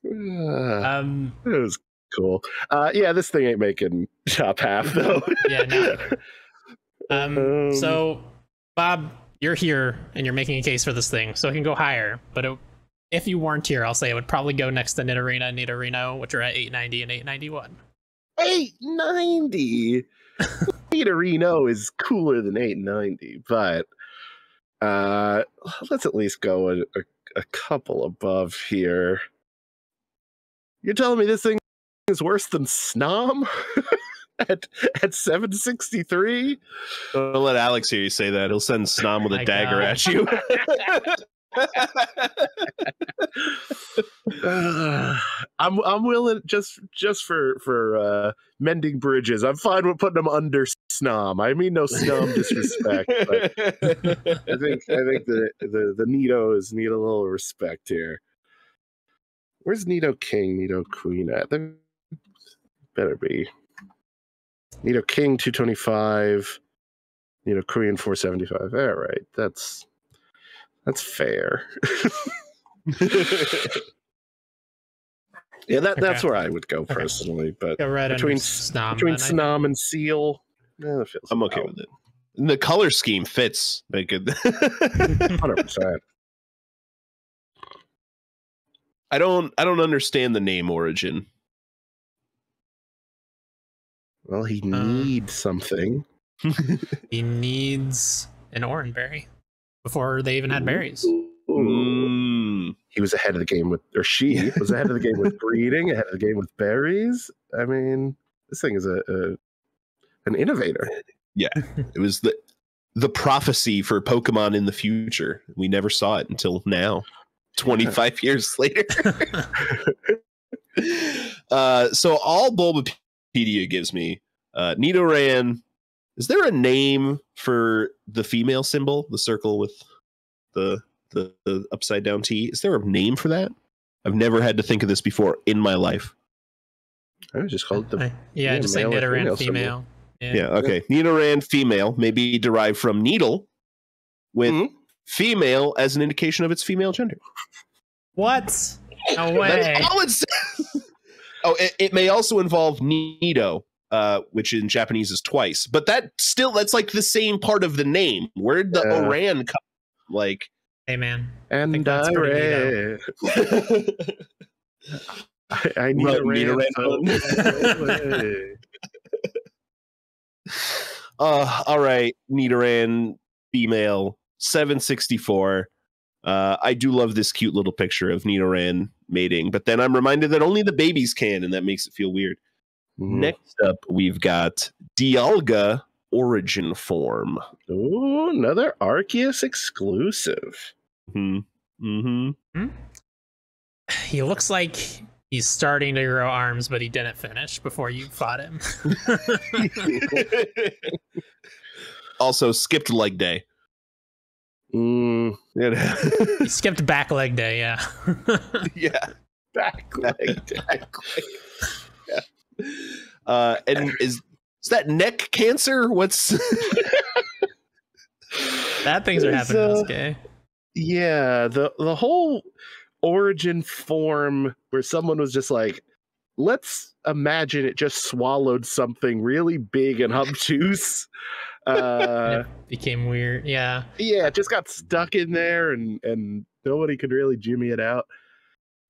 It was cool. Yeah, this thing ain't making top half though. Yeah, no. So, Bob, you're here and you're making a case for this thing, so it can go higher. But if you weren't here, I'll say it would probably go next to Nidorina and Nidorino, which are at 890 and 891. 890. Nidorino is cooler than 890, but let's at least go a couple above here. You're telling me this thing is worse than Snom at 763? I'll let Alex hear you say that. He'll send Snom with a dagger at you. I'm willing just for mending bridges. I'm fine with putting them under Snom. I mean no Snom disrespect, but I think the Nidos need a little respect here. Where's Nido King, Nido Queen at? There better be. Nido King 225, Nido Queen 475. All right, that's fair. Yeah, that's where I would go personally. But between Snom and Seal, that feels I'm okay with it. And the color scheme fits. Like 100%. I don't understand the name origin. Well, he needs something. He needs an Oranberry before they even had berries. He was ahead of the game with, or she was ahead of the game with breeding, ahead of the game with berries. I mean, this thing is an innovator. Yeah, it was the prophecy for Pokemon in the future. We never saw it until now. 25 years later. So all Bulbapedia gives me, Nidoran, is there a name for the female symbol, the circle with the upside down T? Is there a name for that? I've never had to think of this before in my life. I was just called the just say Nidoran female. Yeah, okay. Nidoran female may be derived from needle with female as an indication of its female gender. What? No way. That's all it says. Oh, it may also involve Nido, which in Japanese is twice, but that's like the same part of the name. Where'd the Oran come? Like, hey man, and I read. I need a Nidoran. All right, Nidoran female 764. I do love this cute little picture of Nidoran mating, but then I'm reminded that only the babies can, and that makes it feel weird. Next up, we've got Dialga Origin Form. Ooh, another Arceus exclusive. He looks like he's starting to grow arms, but he didn't finish before you fought him. Also, skipped leg day. He skipped back leg day, yeah. Yeah. Back leg day. Yeah. And is that neck cancer? What's Bad things are happening in this game. Yeah, the whole origin form where someone was just like, let's imagine it just swallowed something really big and obtuse. It became weird, yeah. Yeah, it just got stuck in there and nobody could really jimmy it out.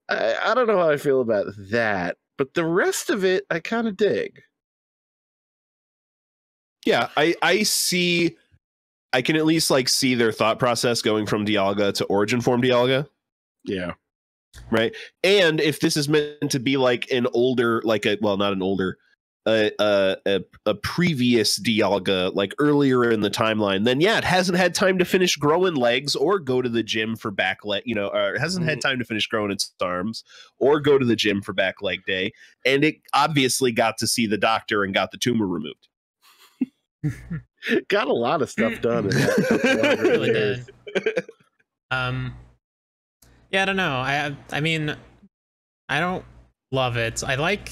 I don't know how I feel about that, but the rest of it I kind of dig. Yeah, I see. I can at least like see their thought process going from Dialga to origin form Dialga. Yeah. Right. And if this is meant to be like an older, like a, well, not an older, a previous Dialga, like earlier in the timeline, then yeah, it hasn't had time to finish growing legs or go to the gym for back leg, you know, or it hasn't had time to finish growing its arms or go to the gym for back leg day. And it obviously got to see the doctor and got the tumor removed. Got a lot of stuff done. In that Really did. Yeah, I don't know. I mean, I don't love it. I like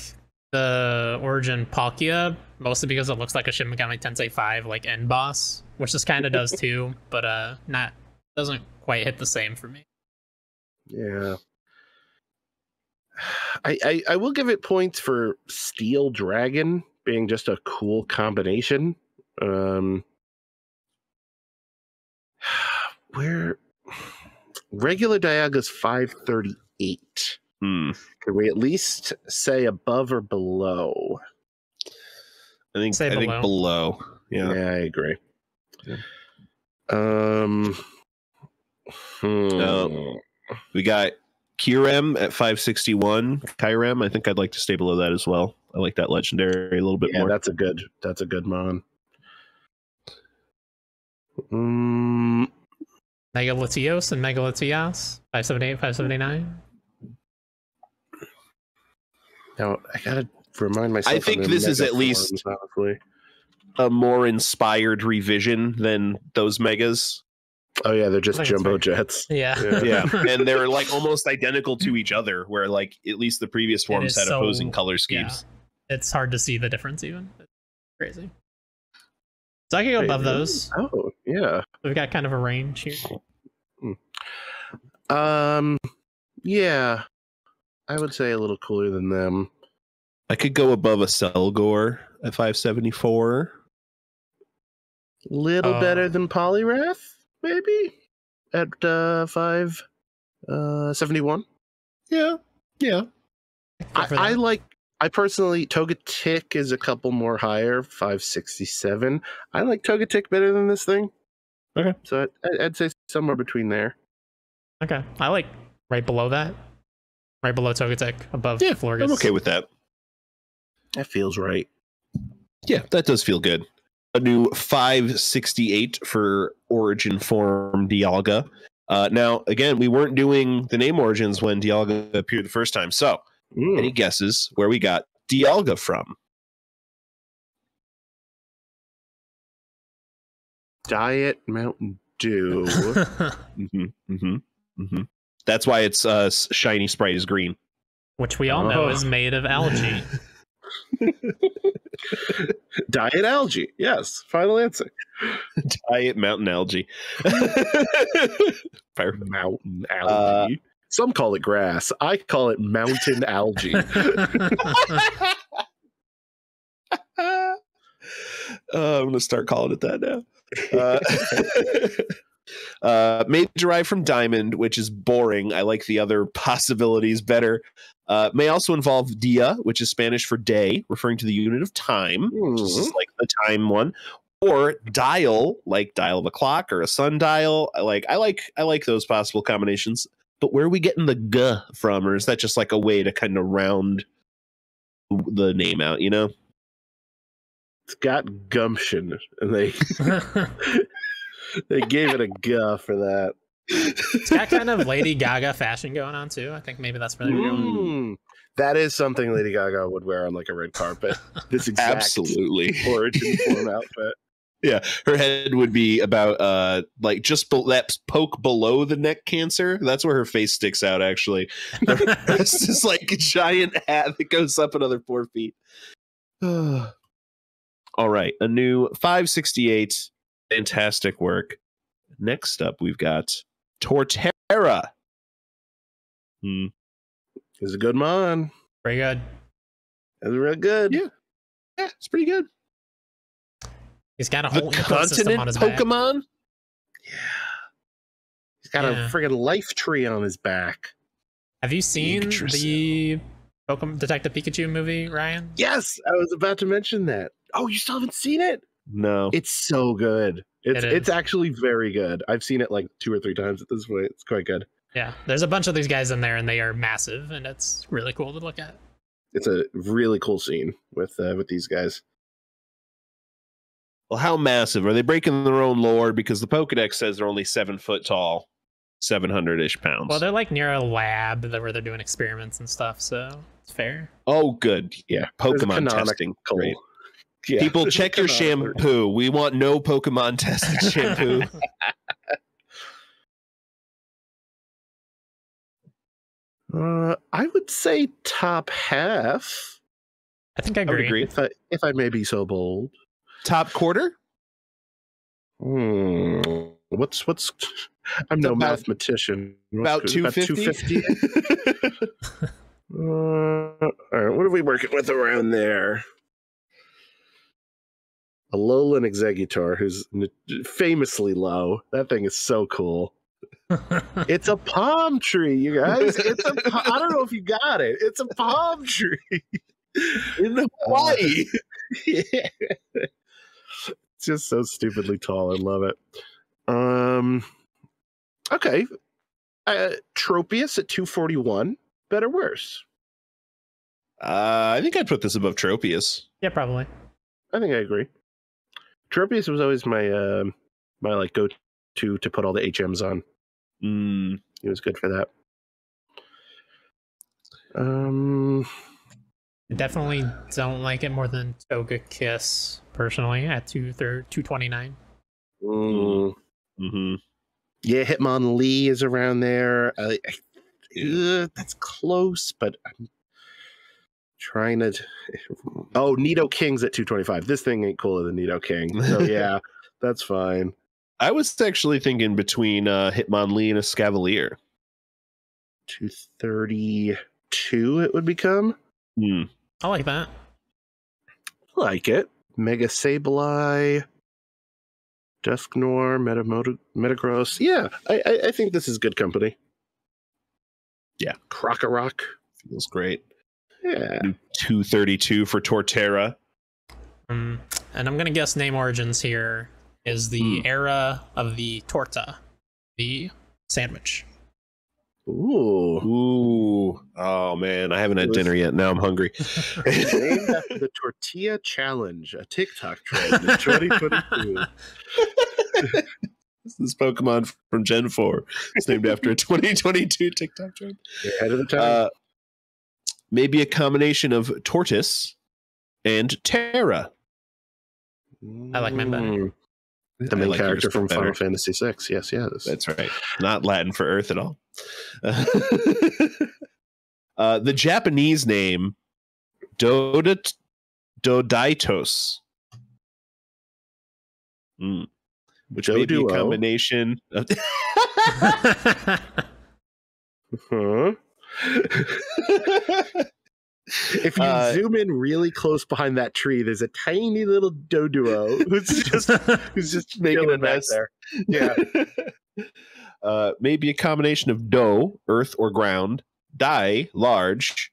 the origin Palkia mostly because it looks like a Shin Megami Tensei 5 like end boss, which this kind of does too, but doesn't quite hit the same for me. Yeah. I will give it points for Steel Dragon being just a cool combination. Where regular Dialga's 538. Can we at least say above or below? I think below. Below. Yeah, I agree. Yeah. We got Kyurem at 561. Kyurem, I think I'd like to stay below that as well. I like that legendary a little bit more. That's a good mon. Megalitios and Megalitias 578, 579. Now I gotta remind myself. I think this is at least honestly a more inspired revision than those megas. Oh yeah, they're just jumbo jets. Yeah. And they're like almost identical to each other, where like at least the previous forms had opposing color schemes. Yeah. It's hard to see the difference even. It's crazy. So I can go above those. Oh yeah. We've got kind of a range here. Yeah. I would say a little cooler than them. I could go above a Selgor at 574. Little better than Poliwrath, maybe? At 571. Yeah. I personally, Togetic is a couple more higher, 567. I like Togetic better than this thing. Okay. So I'd say somewhere between there. Okay. I like right below that. Right below Togetic, above Florges. I'm okay with that. That feels right. Yeah, that does feel good. A new 568 for origin form Dialga. Now, again, we weren't doing the name origins when Dialga appeared the first time. So, any guesses where we got Dialga from? Diet Mountain Dew. That's why its shiny sprite is green. Which we all know is made of algae. Diet algae. Yes. Final answer. Diet mountain algae. Mountain algae. Some call it grass. I call it mountain algae. I'm going to start calling it that now. May derive from diamond, which is boring. I like the other possibilities better. May also involve dia, which is Spanish for day, referring to the unit of time, which is like the time one, or dial, like dial of a clock or a sundial. I like those possible combinations. But where are we getting the g from, or is that just like a way to kind of round the name out? You know, it's got gumption, and they gave it a g for that. It's got kind of Lady Gaga fashion going on too. I think maybe that's where they're going. That is something Lady Gaga would wear on like a red carpet. This exact Absolutely. origin form outfit. Yeah, her head would be about like just that poke below the neck cancer. That's where her face sticks out. Actually, it's just like a giant hat that goes up another 4 feet. All right, a new 568. Fantastic work. Next up, we've got Torterra. It's a good mon. Very good. It's real good. Yeah, it's pretty good. He's got a The whole ecosystem on his Pokemon. back. Yeah. He's got a friggin' life tree on his back. Have you seen the Pokemon Detective Pikachu movie, Ryan? Yes, I was about to mention that. Oh, you still haven't seen it? No. It's so good. It is. It's actually very good. I've seen it like 2 or 3 times at this point. It's quite good. Yeah, there's a bunch of these guys in there, and they are massive, and it's really cool to look at. It's a really cool scene with these guys. Well, how massive? Are they breaking their own lore? Because the Pokedex says they're only 7 foot tall, 700-ish pounds. Well, they're like near a lab where they're doing experiments and stuff, so it's fair. Oh, good. Yeah, Pokemon testing. Great. Yeah. People, check your shampoo. We want no Pokemon tested shampoo. I would say top half. I think I agree. If I may be so bold. Top quarter? What's I'm no mathematician. About 250? All right, what are we working with around there? A Alolan Exeggutor, who's famously low. That thing is so cool. It's a palm tree, you guys. I don't know if you got it. It's a palm tree in Hawaii. Yeah. It's just so stupidly tall. I love it. Okay. Tropius at 241. Better, worse? I think I'd put this above Tropius. Yeah, probably. I think I agree. Tropius was always my my like go-to to put all the HMs on. It was good for that. I definitely don't like it more than Togekiss, personally, at 229. Mm-hmm. Yeah, Hitmonlee is around there. That's close, but I'm trying to... Oh, Nidoking's at 225. This thing ain't cooler than Nidoking. So yeah, that's fine. I was actually thinking between Hitmonlee and a Scavalier. 232 it would become. I like that. I like it. Mega Sableye, Dusknoir, Metagross. Yeah, I think this is good company. Yeah. Krokorok. Feels great. Yeah. 232 for Torterra. And I'm going to guess name origins here is the era of the torta, the sandwich. Ooh. Oh, man. I haven't had dinner yet. Now I'm hungry. Named after the Tortilla Challenge, a TikTok trend in 2022. This is Pokemon from Gen 4. It's named after a 2022 TikTok trend. You're ahead of the time. Maybe a combination of Tortoise and Terra. I like mine better. The main character from Final Fantasy VI. Yes. That's right. Not Latin for Earth at all. The Japanese name, Dodaitos. Which may be a combination of... If you zoom in really close behind that tree, there's a tiny little Doduo who's just making a mess there. Yeah. Maybe a combination of Do, earth or ground, Dai, large,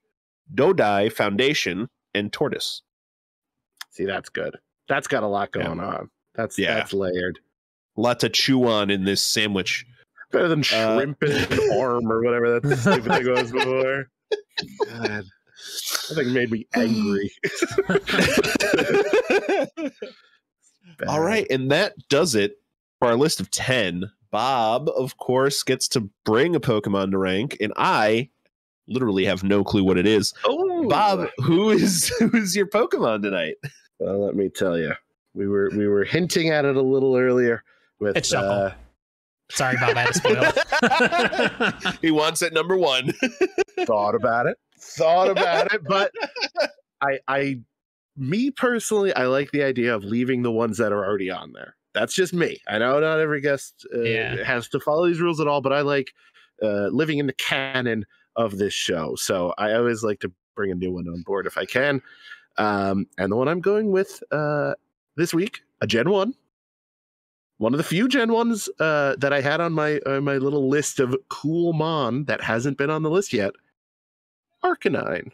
Dodai, foundation, and tortoise. See, that's good. That's got a lot going on. That's layered. A lot to chew on in this sandwich. Better than shrimp and arm or whatever that stupid thing was before. God. That thing made me angry. All right, and that does it for our list of 10. Bob, of course, gets to bring a Pokemon to rank, and I literally have no clue what it is. Oh, Bob, who's your Pokemon tonight? Well, let me tell you, we were hinting at it a little earlier with It's Shuckle. Sorry, Bob, I had to spoil. He wants it number 1. thought about it, but me personally, I like the idea of leaving the ones that are already on there. That's just me. I know not every guest has to follow these rules at all, but I like living in the canon of this show. So I always like to bring a new one on board if I can. And the one I'm going with this week, a Gen 1. One of the few Gen 1s that I had on my little list of cool Mon that hasn't been on the list yet. Arcanine.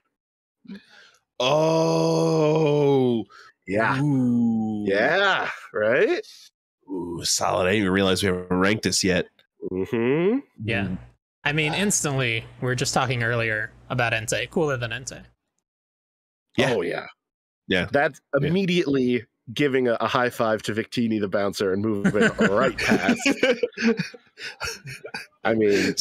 Oh. Yeah. Ooh. Yeah. Right? Ooh, solid. I didn't even realize we haven't ranked this yet. Mm-hmm. Yeah. I mean, instantly, we were just talking earlier about Entei. Cooler than Entei. Yeah. Oh, yeah. Yeah. That's immediately giving a high five to Victini the bouncer and moving right past. I mean,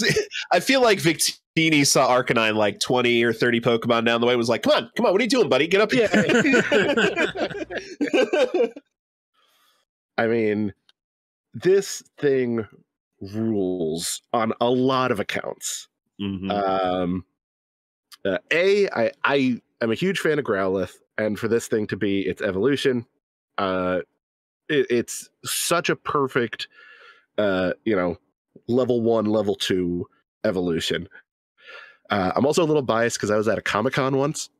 I feel like Victini saw Arcanine like 20 or 30 Pokemon down the way and was like, come on, what are you doing, buddy? Get up here. I mean, this thing rules on a lot of accounts. Mm-hmm. I am a huge fan of Growlithe, and for this thing to be its evolution, it's such a perfect, level 1, level 2 evolution. I'm also a little biased because I was at a Comic-Con once,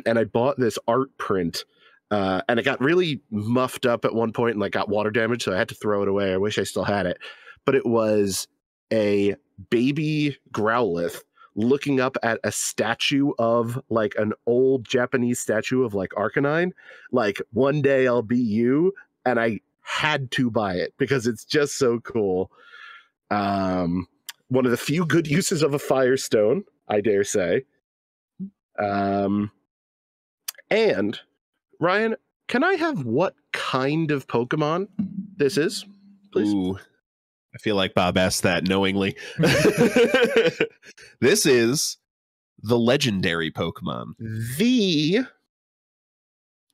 and I bought this art print, and it got really muffed up at one point and like got water damage, so I had to throw it away. I wish I still had it, but it was a baby Growlithe looking up at a statue of like an old Japanese statue of like Arcanine, like one day I'll be you, and I had to buy it because it's just so cool. One of the few good uses of a Firestone, I dare say. And Ryan, can I have what kind of Pokemon this is, please? Ooh, I feel like Bob asked that knowingly. This is the legendary Pokemon. The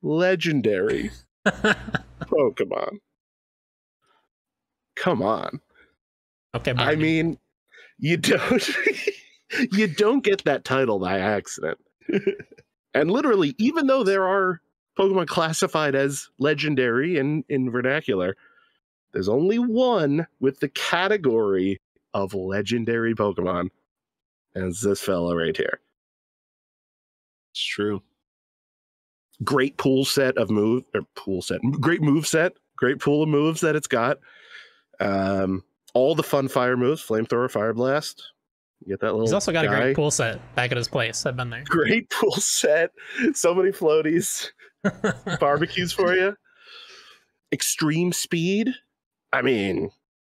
legendary Pokemon. Come on. Okay, I mean, you don't you don't get that title by accident. And literally, even though there are Pokemon classified as legendary in vernacular, there's only one with the category of legendary Pokemon. And it's this fella right here. It's true. Great great move set, great pool of moves that it's got. All the fun fire moves, flamethrower, fire blast. You get that little. He's also got guy. a great pool set back at his place. I've been there. Great pool set. So many floaties, barbecues for you. Extreme speed. I mean,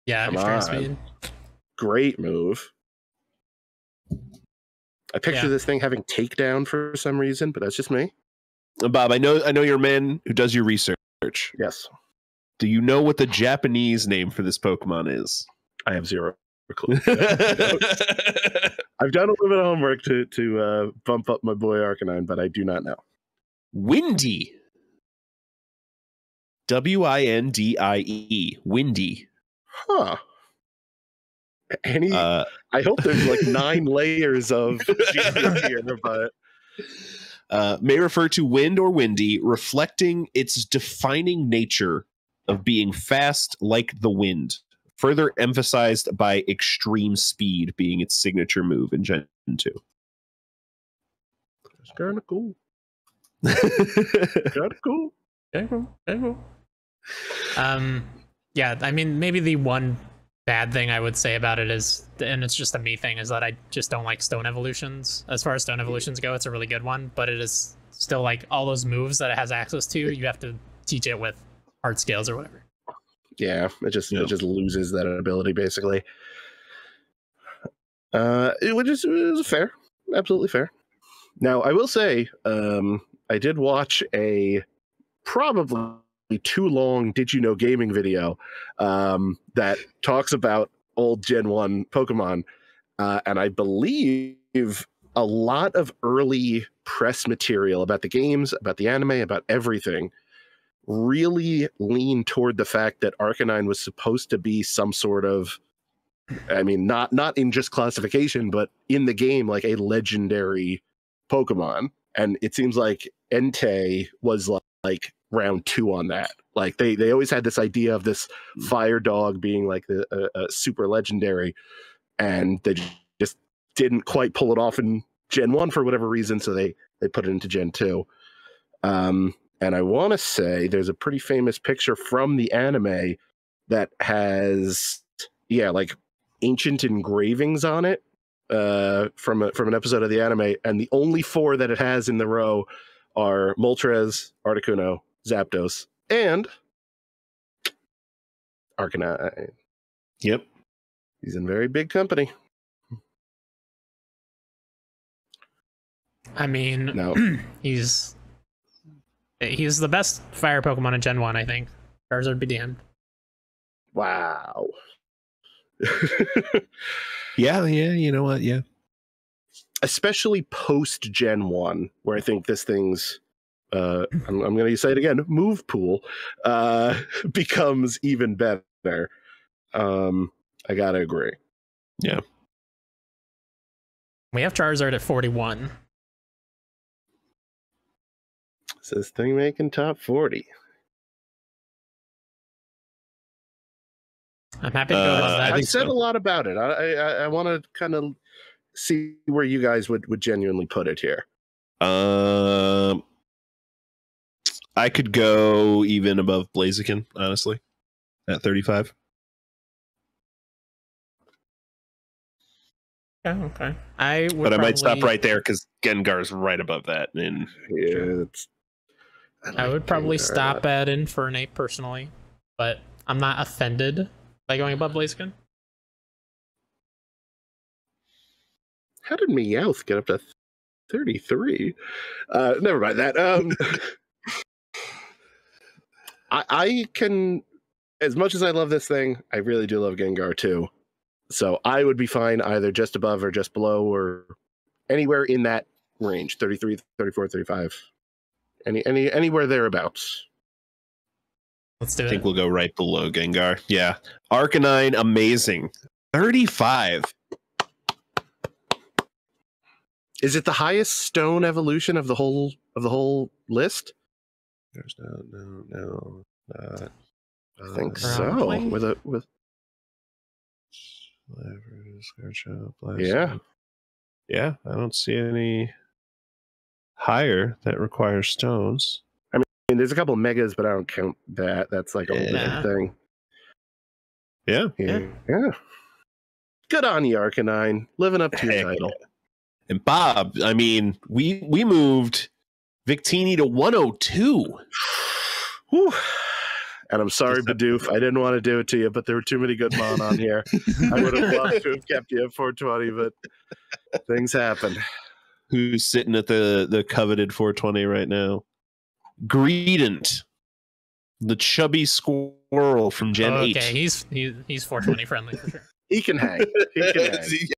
Yeah, extreme speed. Great move. I picture this thing having takedown for some reason, but that's just me. Bob, I know you're a man who does your research. Yes. Do you know what the Japanese name for this Pokemon is? I have zero clue. I've done a little bit of homework to bump up my boy Arcanine, but I do not know. Windy. Windie. Windy. Huh. I hope there's like 9 layers of genius here, but may refer to wind or windy, reflecting its defining nature of being fast like the wind, further emphasized by extreme speed being its signature move in Gen 2. It's kind of cool. Kind of cool. Yeah, I mean, maybe the one bad thing I would say about it is, and it's just a me thing, is that I just don't like stone evolutions. As far as stone evolutions go, it's a really good one, but it is still like all those moves that it has access to, you have to teach it with art scales or whatever. Yeah, it just loses that ability basically. Which is fair, absolutely fair. Now I will say, I did watch a probably too long Did You Know gaming video that talks about old Gen 1 Pokemon, and I believe a lot of early press material about the games, about the anime, about everything really leaned toward the fact that Arcanine was supposed to be some sort of, I mean, not in just classification, but in the game, like a legendary Pokemon. And it seems like Entei was like round 2 on that. Like they always had this idea of this fire dog being like the super legendary, and they just didn't quite pull it off in Gen 1 for whatever reason, so they put it into Gen 2. And I want to say there's a pretty famous picture from the anime that has, like ancient engravings on it from an episode of the anime, and the only 4 that it has in the row are Moltres, Articuno, Zapdos, and Arcanine. Yep. He's in very big company. I mean, No. he's the best fire Pokemon in Gen 1, I think. Charizard be damned. Wow. Yeah, you know what? Yeah. Especially post Gen 1, where I think this thing's I'm going to say it again, move pool becomes even better. I gotta agree. Yeah. We have Charizard at 41. Is this thing making top 40? I'm happy to go with that. I've said a lot about it. I want to kind of see where you guys would genuinely put it here. I could go even above Blaziken, honestly, at 35. Okay. I might stop right there because Gengar's right above that. And yeah, I would probably stop at Infernape personally, but I'm not offended by going above Blaziken. How did Meowth get up to 33? Never mind that. I can, as much as I love this thing, I really do love Gengar too. So I would be fine either just above or just below or anywhere in that range, 33, 34, 35. Anywhere thereabouts. Let's do it. I think we'll go right below Gengar. Yeah. Arcanine, amazing. 35. Is it the highest stone evolution of the whole list? There's no. I think Probably. so. With yeah. Yeah, I don't see any higher that requires stones. I mean, there's a couple of megas, but I don't count that. That's like a whole different thing. Yeah. Good on you, Arcanine. Living up to your title. And Bob, I mean, we moved Victini to 102. Whew. And I'm sorry, Bidoof, I didn't want to do it to you, but there were too many good Mon on here. I would have loved to have kept you at 420, but things happen. Who's sitting at the coveted 420 right now? Greedent, the chubby squirrel from Gen 8. Okay, he's 420 friendly for sure. He can hang. He can hang.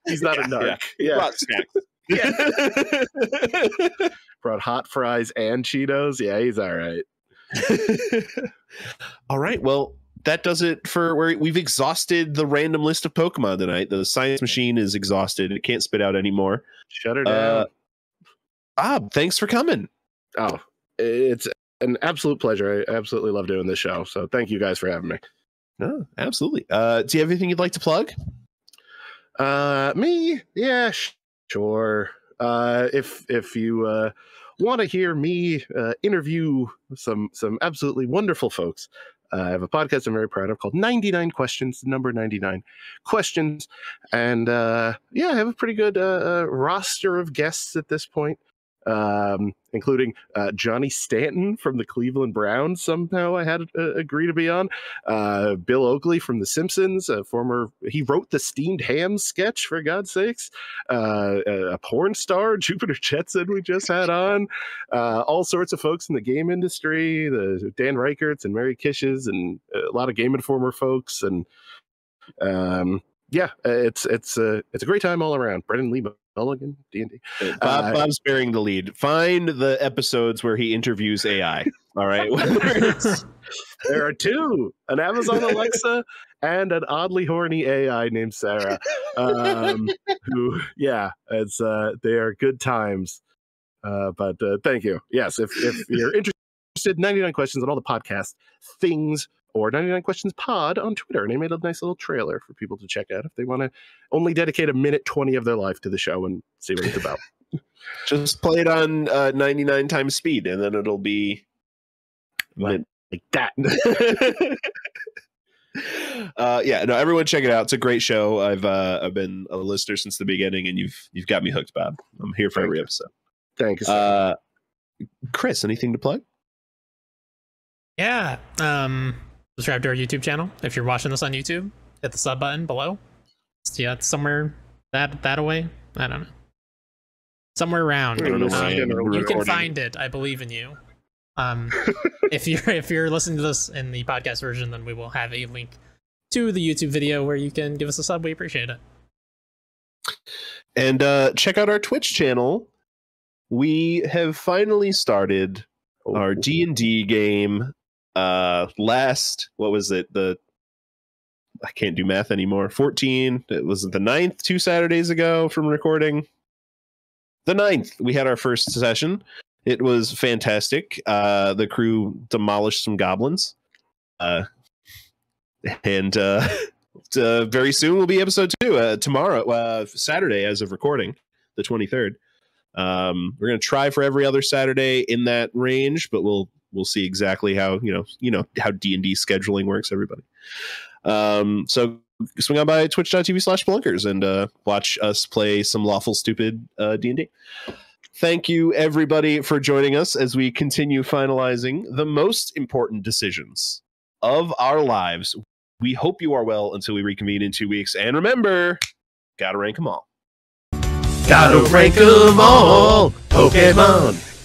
He's not a narc. Yeah. Brought hot fries and Cheetos. Yeah, he's all right. All right. Well, that does it for where we've exhausted the random list of Pokemon tonight. The science machine is exhausted. It can't spit out anymore. Shut her down. Bob, thanks for coming. Oh, it's an absolute pleasure. I absolutely love doing this show. So thank you guys for having me. No, absolutely. Do you have anything you'd like to plug? Me? Yeah, sure. If you want to hear me interview some absolutely wonderful folks, I have a podcast I'm very proud of called 99 Questions, the number 99 questions. And I have a pretty good roster of guests at this point, including Johnny Stanton from the Cleveland Browns. Somehow I had agree to be on. Bill Oakley from The Simpsons, he wrote the Steamed Ham sketch, for God's sakes. A porn star, Jupiter Jetson, we just had on. All sorts of folks in the game industry, the Dan Reicherts and Mary Kishes, and a lot of Game Informer folks. And it's a great time all around. Brendan Lebo Mulligan, D&D. Bob's bearing the lead. Find the episodes where he interviews AI. All right. There are two, an Amazon Alexa and an oddly horny AI named Sarah. Who, yeah, it's they are good times. But thank you. Yes, if you're interested, 99 Questions on all the podcast things, or 99 Questions Pod on Twitter. And they made a nice little trailer for people to check out if they want to only dedicate a minute 20 of their life to the show and see what it's about. Just play it on 99 times speed, and then it'll be like that. Yeah, no, everyone check it out. It's a great show. I've been a listener since the beginning, and you've got me hooked, Bob. I'm here for every episode. Thank you, sir. Chris, anything to plug? Yeah. Subscribe to our YouTube channel. If you're watching this on YouTube, hit the sub button below. Yeah, it's somewhere that away. I don't know. Somewhere around. I don't know. You can find it. I believe in you. If you're listening to this in the podcast version, then we will have a link to the YouTube video where you can give us a sub. We appreciate it. And check out our Twitch channel. We have finally started our D&D game. What was it? I can't do math anymore. 14. It was the 9th, 2 Saturdays ago from recording. The 9th, we had our first session. It was fantastic. The crew demolished some goblins. And very soon will be episode 2. Tomorrow, Saturday, as of recording, the 23rd. We're going to try for every other Saturday in that range, but we'll see exactly how how D&D scheduling works, everybody. So swing on by twitch.tv/Spelunkers and watch us play some lawful stupid D&D. Thank you, everybody, for joining us as we continue finalizing the most important decisions of our lives. We hope you are well until we reconvene in 2 weeks. And remember, gotta rank them all. Gotta rank 'em all, Pokemon.